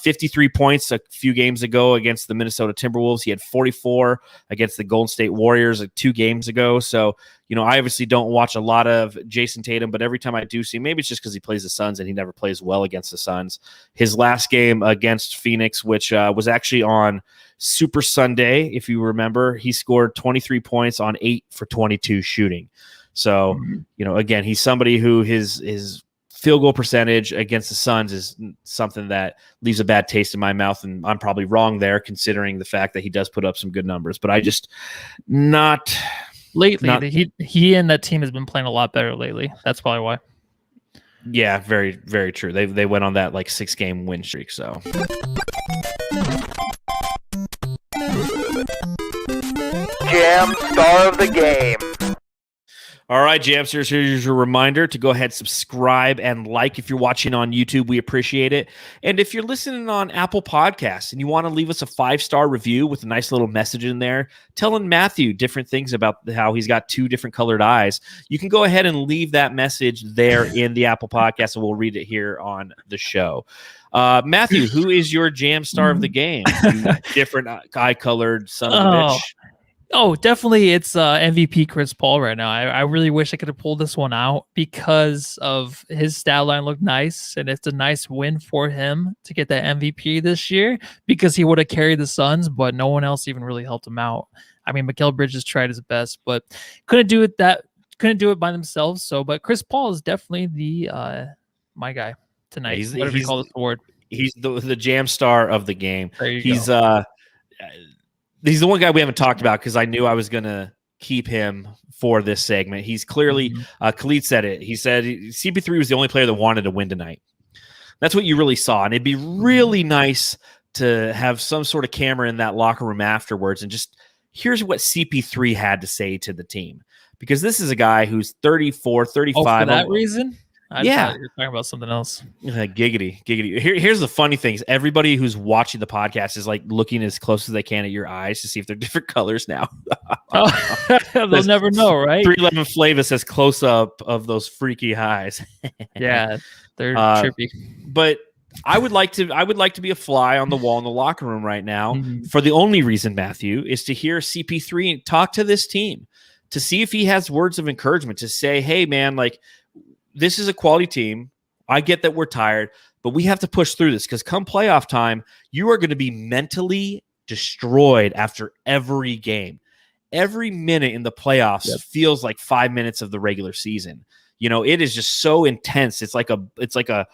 53 points a few games ago against the Minnesota Timberwolves. He had 44 against the Golden State Warriors 2 games ago. So I obviously don't watch a lot of Jason Tatum, but every time I do see, maybe it's just because he plays the Suns and he never plays well against the Suns. His last game against Phoenix, which was actually on Super Sunday, if you remember, he scored 23 points on 8 for 22 shooting. So, again, he's somebody who his field goal percentage against the Suns is something that leaves a bad taste in my mouth, and I'm probably wrong there considering the fact that he does put up some good numbers, but I just not... Lately, he and that team has been playing a lot better lately. That's probably why. Yeah, very, very true. They went on that 6-game win streak. So, Jam Star of the Game. All right, Jamsters, here's your reminder to go ahead, subscribe, and like if you're watching on YouTube. We appreciate it. And if you're listening on Apple Podcasts and you want to leave us a 5-star review with a nice little message in there telling Matthew different things about how he's got 2 different colored eyes, you can go ahead and leave that message there in the Apple Podcast, and we'll read it here on the show. Matthew, who is your Jam Star of the Game? You different eye-colored son of a bitch. Oh, definitely it's MVP Chris Paul right now. I really wish I could have pulled this one out because of his stat line looked nice, and it's a nice win for him to get that MVP this year because he would have carried the Suns, but no one else even really helped him out. I mean, Mikal Bridges tried his best, but couldn't do it by themselves. So, but Chris Paul is definitely the my guy tonight. Whatever you call this award. He's the Jam Star of the game. There you go. He's the one guy we haven't talked about because I knew I was going to keep him for this segment. He's clearly, Khalid said it. He said CP3 was the only player that wanted to win tonight. That's what you really saw. And it'd be really nice to have some sort of camera in that locker room afterwards and just here's what CP3 had to say to the team. Because this is a guy who's 34, 35. Oh, for that reason? I thought you were talking about something else. Giggity. Here's the funny things. Everybody who's watching the podcast is looking as close as they can at your eyes to see if they're different colors now. They'll never know, right? 311 Flavis has close up of those freaky eyes. Yeah, they're trippy. But I would like to be a fly on the wall in the locker room right now for the only reason, Matthew, is to hear CP3 talk to this team to see if he has words of encouragement to say, hey, man, this is a quality team. I get that we're tired, but we have to push through this because come playoff time, you are going to be mentally destroyed after every game. Every minute in the playoffs feels like 5 minutes of the regular season. It is just so intense. It's like a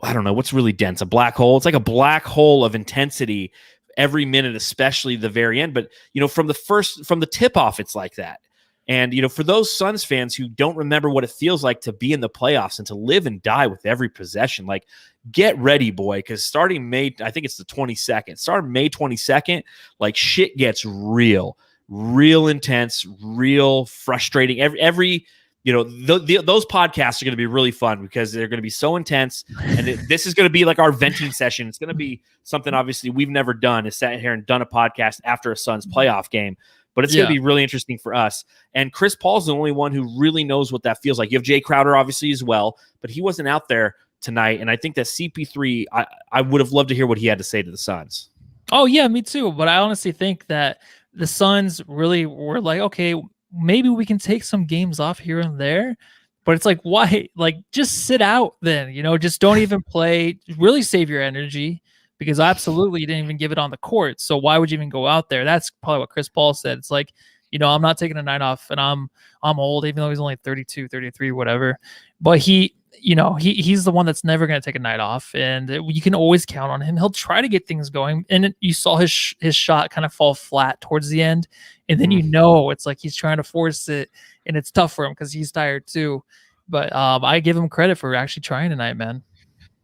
I don't know what's really dense, a black hole. It's like a black hole of intensity every minute, especially the very end. But, from the tip off, it's like that. And, for those Suns fans who don't remember what it feels like to be in the playoffs and to live and die with every possession, like, get ready, boy, because starting May, I think it's the 22nd, starting May 22nd, like, shit gets real intense, real frustrating. Every those podcasts are going to be really fun because they're going to be so intense. And this is going to be like our venting session. It's going to be something obviously we've never done, is sat here and done a podcast after a Suns playoff game. But it's going to be really interesting for us. And Chris Paul's the only one who really knows what that feels like. You have Jay Crowder, obviously, as well, but he wasn't out there tonight. And I think that CP3, I would have loved to hear what he had to say to the Suns. Oh, yeah, me too. But I honestly think that the Suns really were like, okay, maybe we can take some games off here and there. But it's like, why? Like, just sit out then, just don't even play. Really save your energy. Because absolutely you didn't even give it on the court. So why would you even go out there? That's probably what Chris Paul said. It's like, I'm not taking a night off, and I'm old, even though he's only 32, 33, whatever. But he's the one that's never going to take a night off, and you can always count on him. He'll try to get things going. And you saw his shot kind of fall flat towards the end. And then it's like he's trying to force it, and it's tough for him because he's tired too. But I give him credit for actually trying tonight, man.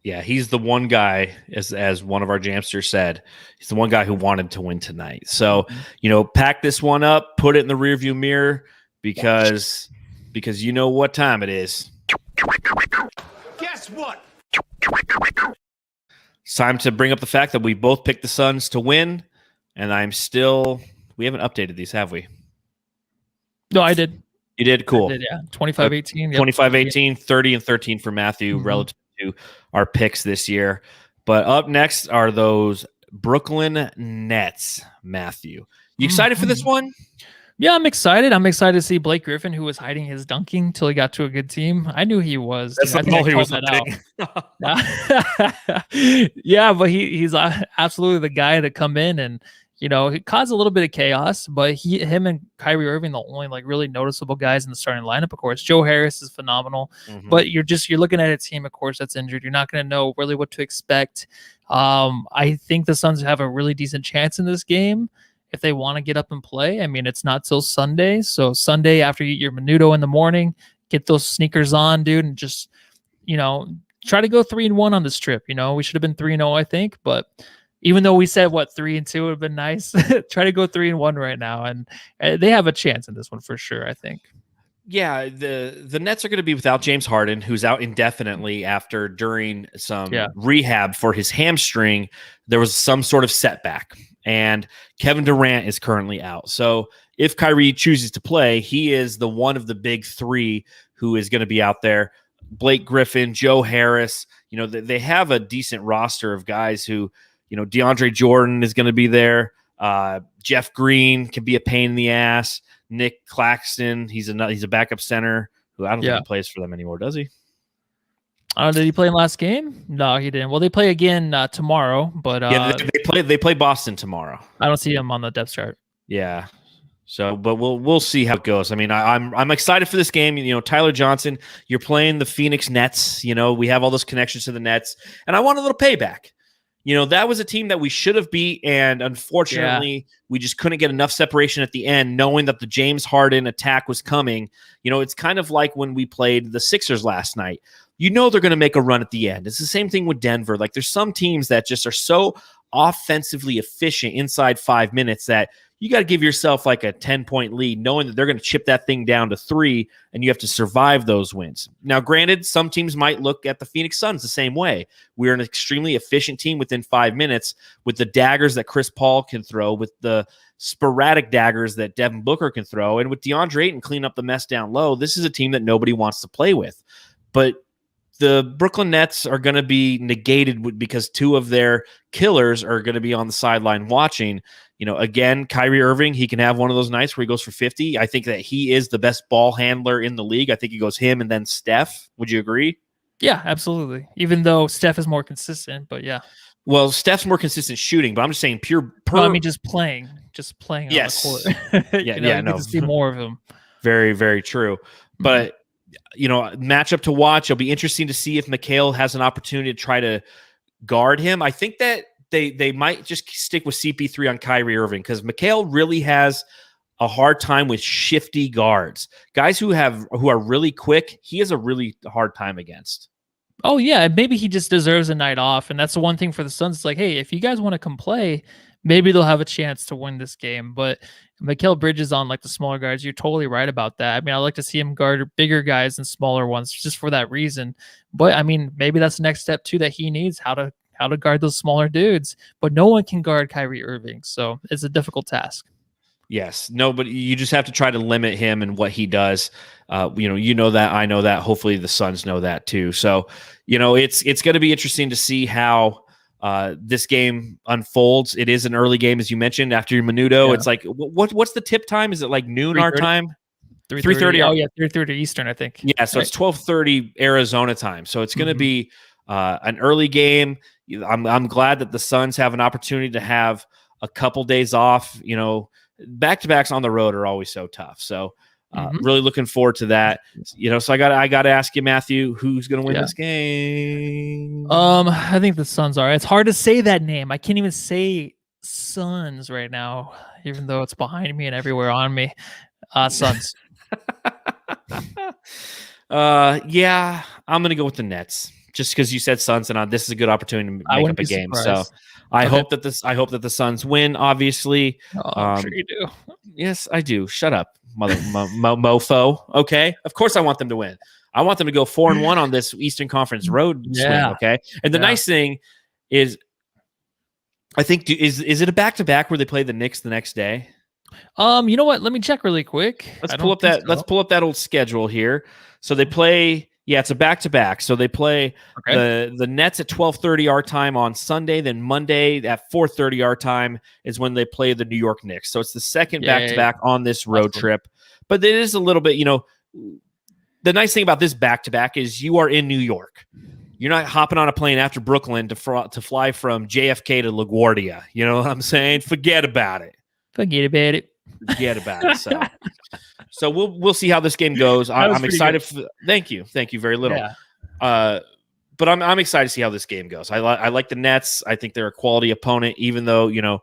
Yeah, he's the one guy, as one of our Jamsters said, he's the one guy who wanted to win tonight. So, pack this one up, put it in the rearview mirror, because you know what time it is. Guess what? It's time to bring up the fact that we both picked the Suns to win, and we haven't updated these, have we? No, I did. You did? Cool. I did, yeah. 25-18. 25-18, 30 and 13 for Matthew, relative to our picks this year. But up next are those Brooklyn Nets, Matthew. You excited for this one? Yeah, I'm excited. I'm excited to see Blake Griffin, who was hiding his dunking till he got to a good team. I knew he was. That's not all he was hiding. Yeah, but he's absolutely the guy to come in and he caused a little bit of chaos, but him and Kyrie Irving, the only like really noticeable guys in the starting lineup. Of course, Joe Harris is phenomenal, but you're looking at a team, of course, that's injured. You're not going to know really what to expect. I think the Suns have a really decent chance in this game if they want to get up and play. I mean, it's not till Sunday, so Sunday after you eat your menudo in the morning, get those sneakers on, dude, and just try to go 3-1 on this trip. We should have been 3-0, I think, but. Even though we said 3-2 would have been nice, try to go 3-1 right now, and they have a chance in this one for sure, I think. Yeah, the Nets are going to be without James Harden, who's out indefinitely during some rehab for his hamstring. There was some sort of setback, and Kevin Durant is currently out. So if Kyrie chooses to play, he is the one of the big three who is going to be out there. Blake Griffin, Joe Harris, they have a decent roster of guys who. DeAndre Jordan is going to be there. Jeff Green can be a pain in the ass. Nick Claxton, he's a backup center who I don't think he plays for them anymore, does he? Did he play in last game? No, he didn't. Well, they play again tomorrow, but they play Boston tomorrow. I don't see him on the depth chart. Yeah. So, but we'll see how it goes. I mean, I'm excited for this game. Tyler Johnson, you're playing the Phoenix Nets. We have all those connections to the Nets, and I want a little payback. That was a team that we should have beat, and unfortunately, we just couldn't get enough separation at the end, knowing that the James Harden attack was coming. It's kind of like when we played the Sixers last night. They're going to make a run at the end. It's the same thing with Denver. Like, there's some teams that just are so offensively efficient inside 5 minutes that you got to give yourself like a 10-point lead, knowing that they're going to chip that thing down to 3, and you have to survive those wins. Now, granted, some teams might look at the Phoenix Suns the same way. We're an extremely efficient team within 5 minutes with the daggers that Chris Paul can throw, with the sporadic daggers that Devin Booker can throw, and with DeAndre Ayton clean up the mess down low. This is a team that nobody wants to play with. But the Brooklyn Nets are going to be negated because 2 of their killers are going to be on the sideline watching. Again, Kyrie Irving, he can have one of those nights where he goes for 50. I think that he is the best ball handler in the league. I think he goes him and then Steph. Would you agree? Yeah, absolutely. Even though Steph is more consistent, but yeah. Well, Steph's more consistent shooting, but I'm just saying just playing yes. on the court. No. Get to see more of him. Very, very true. But matchup to watch. It'll be interesting to see if McHale has an opportunity to try to guard him. I think that they might just stick with CP3 on Kyrie Irving because McHale really has a hard time with shifty guards. Guys who are really quick, he has a really hard time against. Oh yeah, maybe he just deserves a night off, and that's the one thing for the Suns. It's like, hey, if you guys want to come play, maybe they'll have a chance to win this game. But Mikal Bridges on like the smaller guards, you're totally right about that. I mean, I like to see him guard bigger guys and smaller ones just for that reason. But I mean, maybe that's the next step too that he needs, how to guard those smaller dudes. But no one can guard Kyrie Irving, so it's a difficult task. Yes, no, but you just have to try to limit him and what he does. You know that, I know that. Hopefully, the Suns know that too. So, it's going to be interesting to see how this game unfolds. It is an early game, as you mentioned. After your Menudo, Yeah. It's like what's the tip time? Is it like noon our time? 3:30. Oh yeah, 3:30 Eastern, I think. Yeah, so it's 12:30 Arizona time. So it's going to be an early game. I'm glad that the Suns have an opportunity to have a couple days off. Back-to-backs on the road are always so tough. So really looking forward to that. So I got to ask you, Matthew, who's going to win this game? I think the Suns are. It's hard to say that name. I can't even say Suns right now, even though it's behind me and everywhere on me. Suns. Yeah, I'm going to go with the Nets just because you said Suns, and this is a good opportunity to make up a game. Surprised. So I hope that the Suns win. Obviously, I'm sure you do. Yes, I do. Shut up, mofo. Okay, of course I want them to win. I want them to go 4-1 on this Eastern Conference road swing. Okay, and the nice thing is, I think is it a back-to-back where they play the Knicks the next day? You know what? Let me check really quick. Let's pull up that old schedule here. So they play. Yeah, it's a back-to-back. So they play the Nets at 12:30 our time on Sunday. Then Monday at 4:30 our time is when they play the New York Knicks. So it's the second back-to-back on this road trip. But it is a little bit, the nice thing about this back-to-back is you are in New York. You're not hopping on a plane after Brooklyn to fly from JFK to LaGuardia. You know what I'm saying? Forget about it. Forget about it. So we'll see how this game goes. I'm excited. Thank you very little. Yeah. But I'm excited to see how this game goes. I like the Nets. I think they're a quality opponent, even though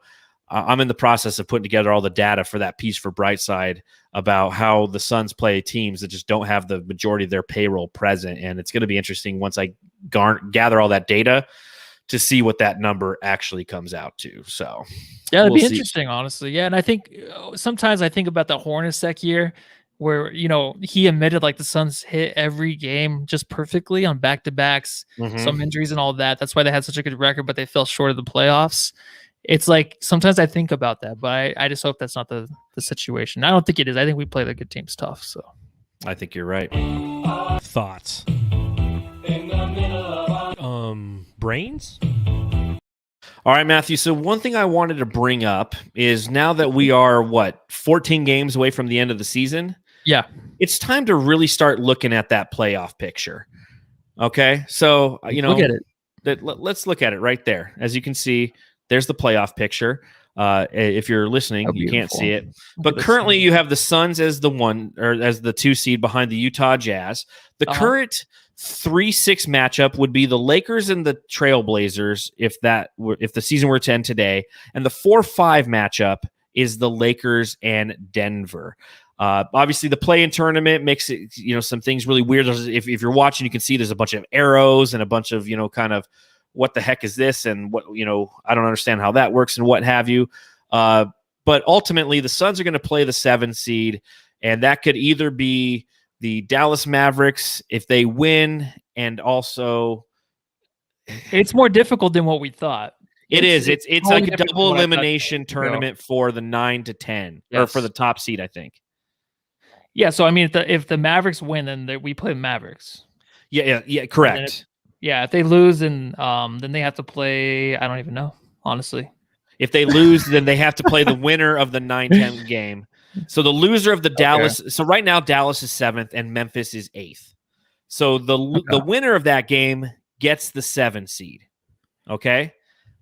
I'm in the process of putting together all the data for that piece for Brightside about how the Suns play teams that just don't have the majority of their payroll present, and it's going to be interesting once I gather all that data to see what that number actually comes out to. So yeah, it'd be interesting, honestly. Yeah, and I think sometimes I think about the Hornacek year where, he admitted like the Suns hit every game just perfectly on back-to-backs, some injuries and all that. That's why they had such a good record, but they fell short of the playoffs. It's like sometimes I think about that, but I just hope that's not the situation. I don't think it is. I think we play the good teams tough. So I think you're right. Thoughts? Brains? All right, Matthew. So one thing I wanted to bring up is now that we are 14 games away from the end of the season. Yeah, it's time to really start looking at that playoff picture. Okay, so look at it. Let's look at it right there. As you can see, there's the playoff picture. If you're listening, you can't see it. But currently, you have the Suns as the 2 seed behind the Utah Jazz. The current 3-6 matchup would be the Lakers and the Trailblazers if the season were to end today, and the 4-5 matchup is the Lakers and Denver. Obviously, the play-in tournament makes it some things really weird. If you're watching, you can see there's a bunch of arrows and a bunch of kind of what the heck is this and what I don't understand how that works and what have you. But ultimately, the Suns are going to play the 7 seed, and that could either be the Dallas Mavericks if they win, and also it's more difficult than what we thought. It's like a double elimination tournament for the 9 to 10 or for the top seed, I think. Yeah, so I mean, if the Mavericks win, then we play the Mavericks. Yeah, correct. If they lose, then they have to play. I don't even know, honestly. If they lose, then they have to play the winner of the 9-10 game. So the loser of the Dallas. So right now Dallas is 7th and Memphis is 8th. So the winner of that game gets the 7 seed. Okay.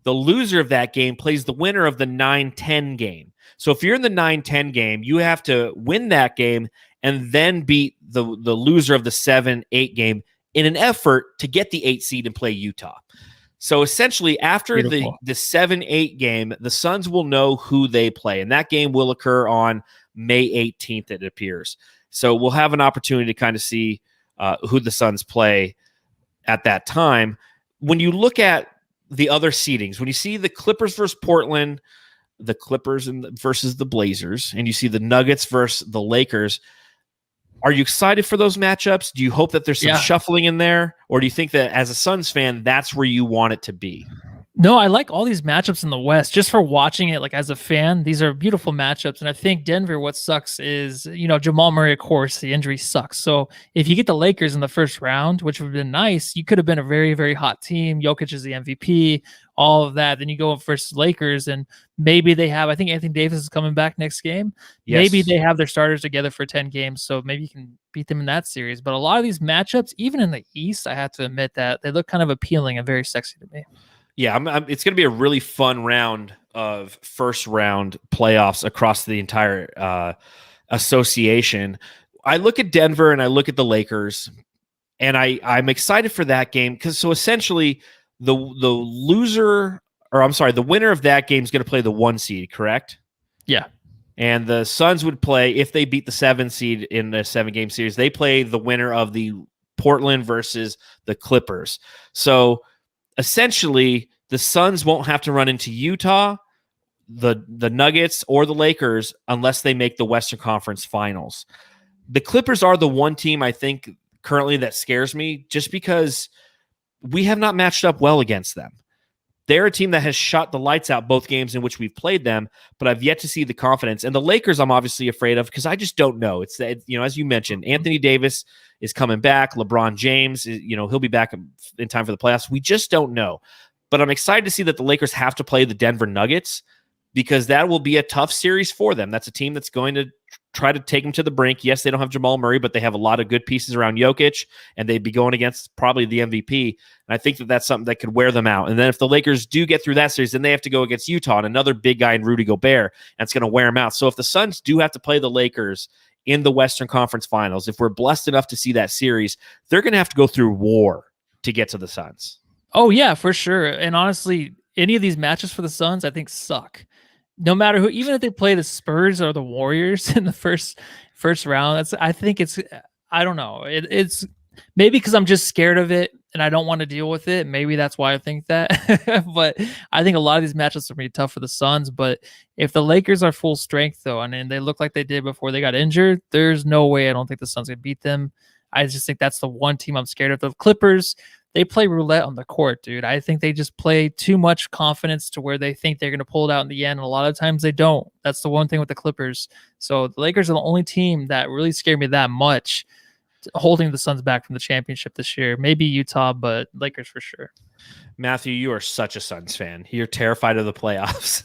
The loser of that game plays the winner of the 9-10 game. So if you're in the 9-10 game, you have to win that game and then beat the loser of the 7-8 game in an effort to get the 8 seed and play Utah. So essentially, after the 7-8 game, the Suns will know who they play, and that game will occur on May 18th, it appears. So we'll have an opportunity to kind of see who the Suns play at that time. When you look at the other seedings, when you see the Clippers versus Portland, the Clippers versus the Blazers, and you see the Nuggets versus the Lakers, are you excited for those matchups? Do you hope that there's some shuffling in there? Or do you think that as a Suns fan, that's where you want it to be? No, I like all these matchups in the West just for watching it. Like as a fan, these are beautiful matchups. And I think Denver, what sucks is, Jamal Murray, of course, the injury sucks. So if you get the Lakers in the first round, which would have been nice, you could have been a very, very hot team. Jokic is the MVP, all of that. Then you go versus Lakers and maybe they have, I think Anthony Davis is coming back next game. Yes. Maybe they have their starters together for 10 games. So maybe you can beat them in that series. But a lot of these matchups, even in the East, I have to admit that they look kind of appealing and very sexy to me. Yeah, it's going to be a really fun round of first round playoffs across the entire association. I look at Denver and I look at the Lakers, and I'm excited for that game because essentially the winner of that game is going to play the 1 seed, correct? Yeah. And the Suns would play, if they beat the 7 seed in the 7-game series, they play the winner of the Portland versus the Clippers. So essentially, the Suns won't have to run into Utah, the Nuggets, or the Lakers unless they make the Western Conference Finals. The Clippers are the one team I think currently that scares me just because we have not matched up well against them. They're a team that has shot the lights out both games in which we've played them, but I've yet to see the confidence. And the Lakers I'm obviously afraid of because I just don't know. It's as you mentioned, Anthony Davis is coming back. LeBron James, he'll be back in time for the playoffs. We just don't know. But I'm excited to see that the Lakers have to play the Denver Nuggets because that will be a tough series for them. That's a team that's going to try to take them to the brink. Yes, they don't have Jamal Murray, but they have a lot of good pieces around Jokic, and they'd be going against probably the MVP. And I think that that's something that could wear them out. And then if the Lakers do get through that series, then they have to go against Utah and another big guy in Rudy Gobert, and it's going to wear them out. So if the Suns do have to play the Lakers in the Western Conference Finals, if we're blessed enough to see that series, they're going to have to go through war to get to the Suns. Oh, yeah, for sure. And honestly, any of these matches for the Suns, I think, suck. No matter who, even if they play the Spurs or the Warriors in the first round, I don't know. It's maybe because I'm just scared of it and I don't want to deal with it. Maybe that's why I think that. But I think a lot of these matchups are going to be tough for the Suns. But if the Lakers are full strength, though, and they look like they did before they got injured, there's no way I don't think the Suns can beat them. I just think that's the one team I'm scared of. The Clippers, they play roulette on the court, dude. I think they just play too much confidence to where they think they're going to pull it out in the end. And a lot of times they don't. That's the one thing with the Clippers. So the Lakers are the only team that really scared me that much, holding the Suns back from the championship this year. Maybe Utah, but Lakers for sure. Matthew, you are such a Suns fan. You're terrified of the playoffs.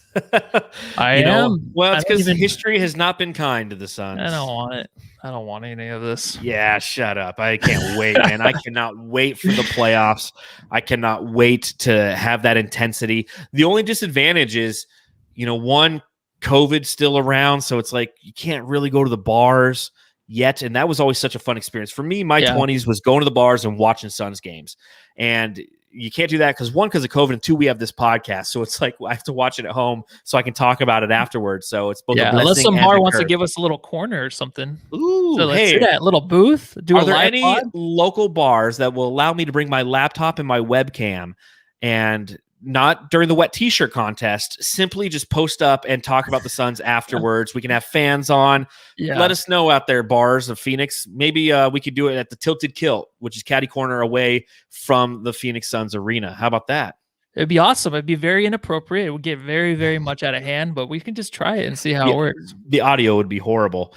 I am. Well, it's because history has not been kind to the Suns. I don't want it. I don't want any of this. Yeah, shut up. I can't wait, man. I cannot wait for the playoffs. I cannot wait to have that intensity. The only disadvantage is, one, COVID's still around, so it's like you can't really go to the bars yet, and that was always such a fun experience. For me, my 20s was going to the bars and watching Suns games. And you can't do that because of COVID, and 2, we have this podcast. So it's like I have to watch it at home so I can talk about it afterwards. So it's both a blessing unless some and bar a wants curse. to give us a little corner or something. Ooh, so let's do that little booth. Are there any local bars that will allow me to bring my laptop and my webcam and not during the wet t-shirt contest, simply just post up and talk about the Suns afterwards? We can have fans on. Yeah. Let us know out there, bars of Phoenix. Maybe we could do it at the Tilted Kilt, which is catty corner away from the Phoenix Suns arena. How about that? It'd be awesome. It'd be very inappropriate. It would get very, very much out of hand, but we can just try it and see how it works. The audio would be horrible.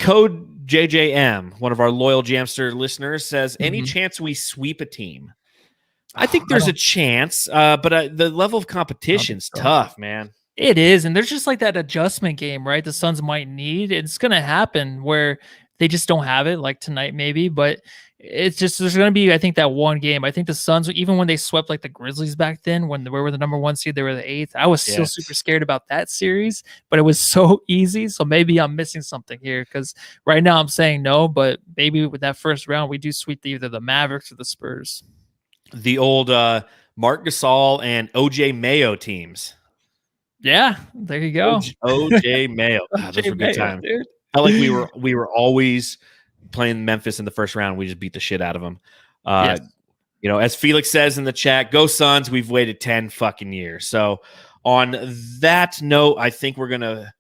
Code JJM, one of our loyal Jamster listeners, says, any chance we sweep a team? I think there's a chance, but the level of competition's tough, man. It is, and there's just like that adjustment game, right? The Suns might need. It's going to happen where they just don't have it, like tonight maybe, but it's just there's going to be, I think, that one game. I think the Suns, even when they swept like the Grizzlies back then, when they were the number 1 seed, they were the 8th. I was still super scared about that series, but it was so easy. So maybe I'm missing something here because right now I'm saying no, but maybe with that first round we do sweep either the Mavericks or the Spurs. The old Mark Gasol and OJ Mayo teams. Yeah, there you go. OJ Mayo. God, those were good times. Dude. Felt like we were always playing Memphis in the first round. We just beat the shit out of them. Yes. You know, as Felix says in the chat, go Suns. We've waited 10 fucking years. So on that note, I think we're going to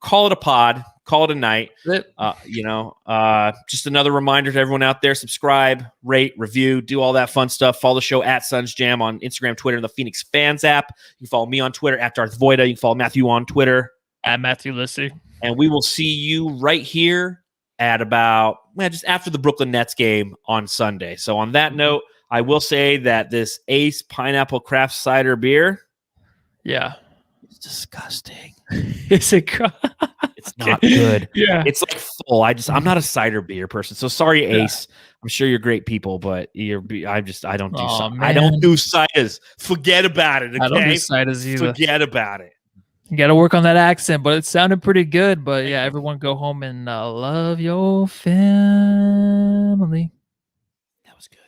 call it a pod, call it a night. Just another reminder to everyone out there, subscribe, rate, review, do all that fun stuff. Follow the show at Suns Jam on Instagram, Twitter, and the Phoenix Fans app. You can follow me on Twitter at Darth Voida. You can follow Matthew on Twitter at Matthew Lissy. And we will see you right here at about just after the Brooklyn Nets game on Sunday. So on that note, I will say that this Ace Pineapple Craft Cider beer, it's disgusting. Is it? It's not good. Yeah, it's like full. I'm not a cider beer person. So sorry, Ace. I'm sure you're great people, but I don't do I don't do ciders. Forget about it. Okay? I don't do ciders either. Forget about it. You got to work on that accent, but it sounded pretty good. But yeah, everyone go home and love your family. That was good.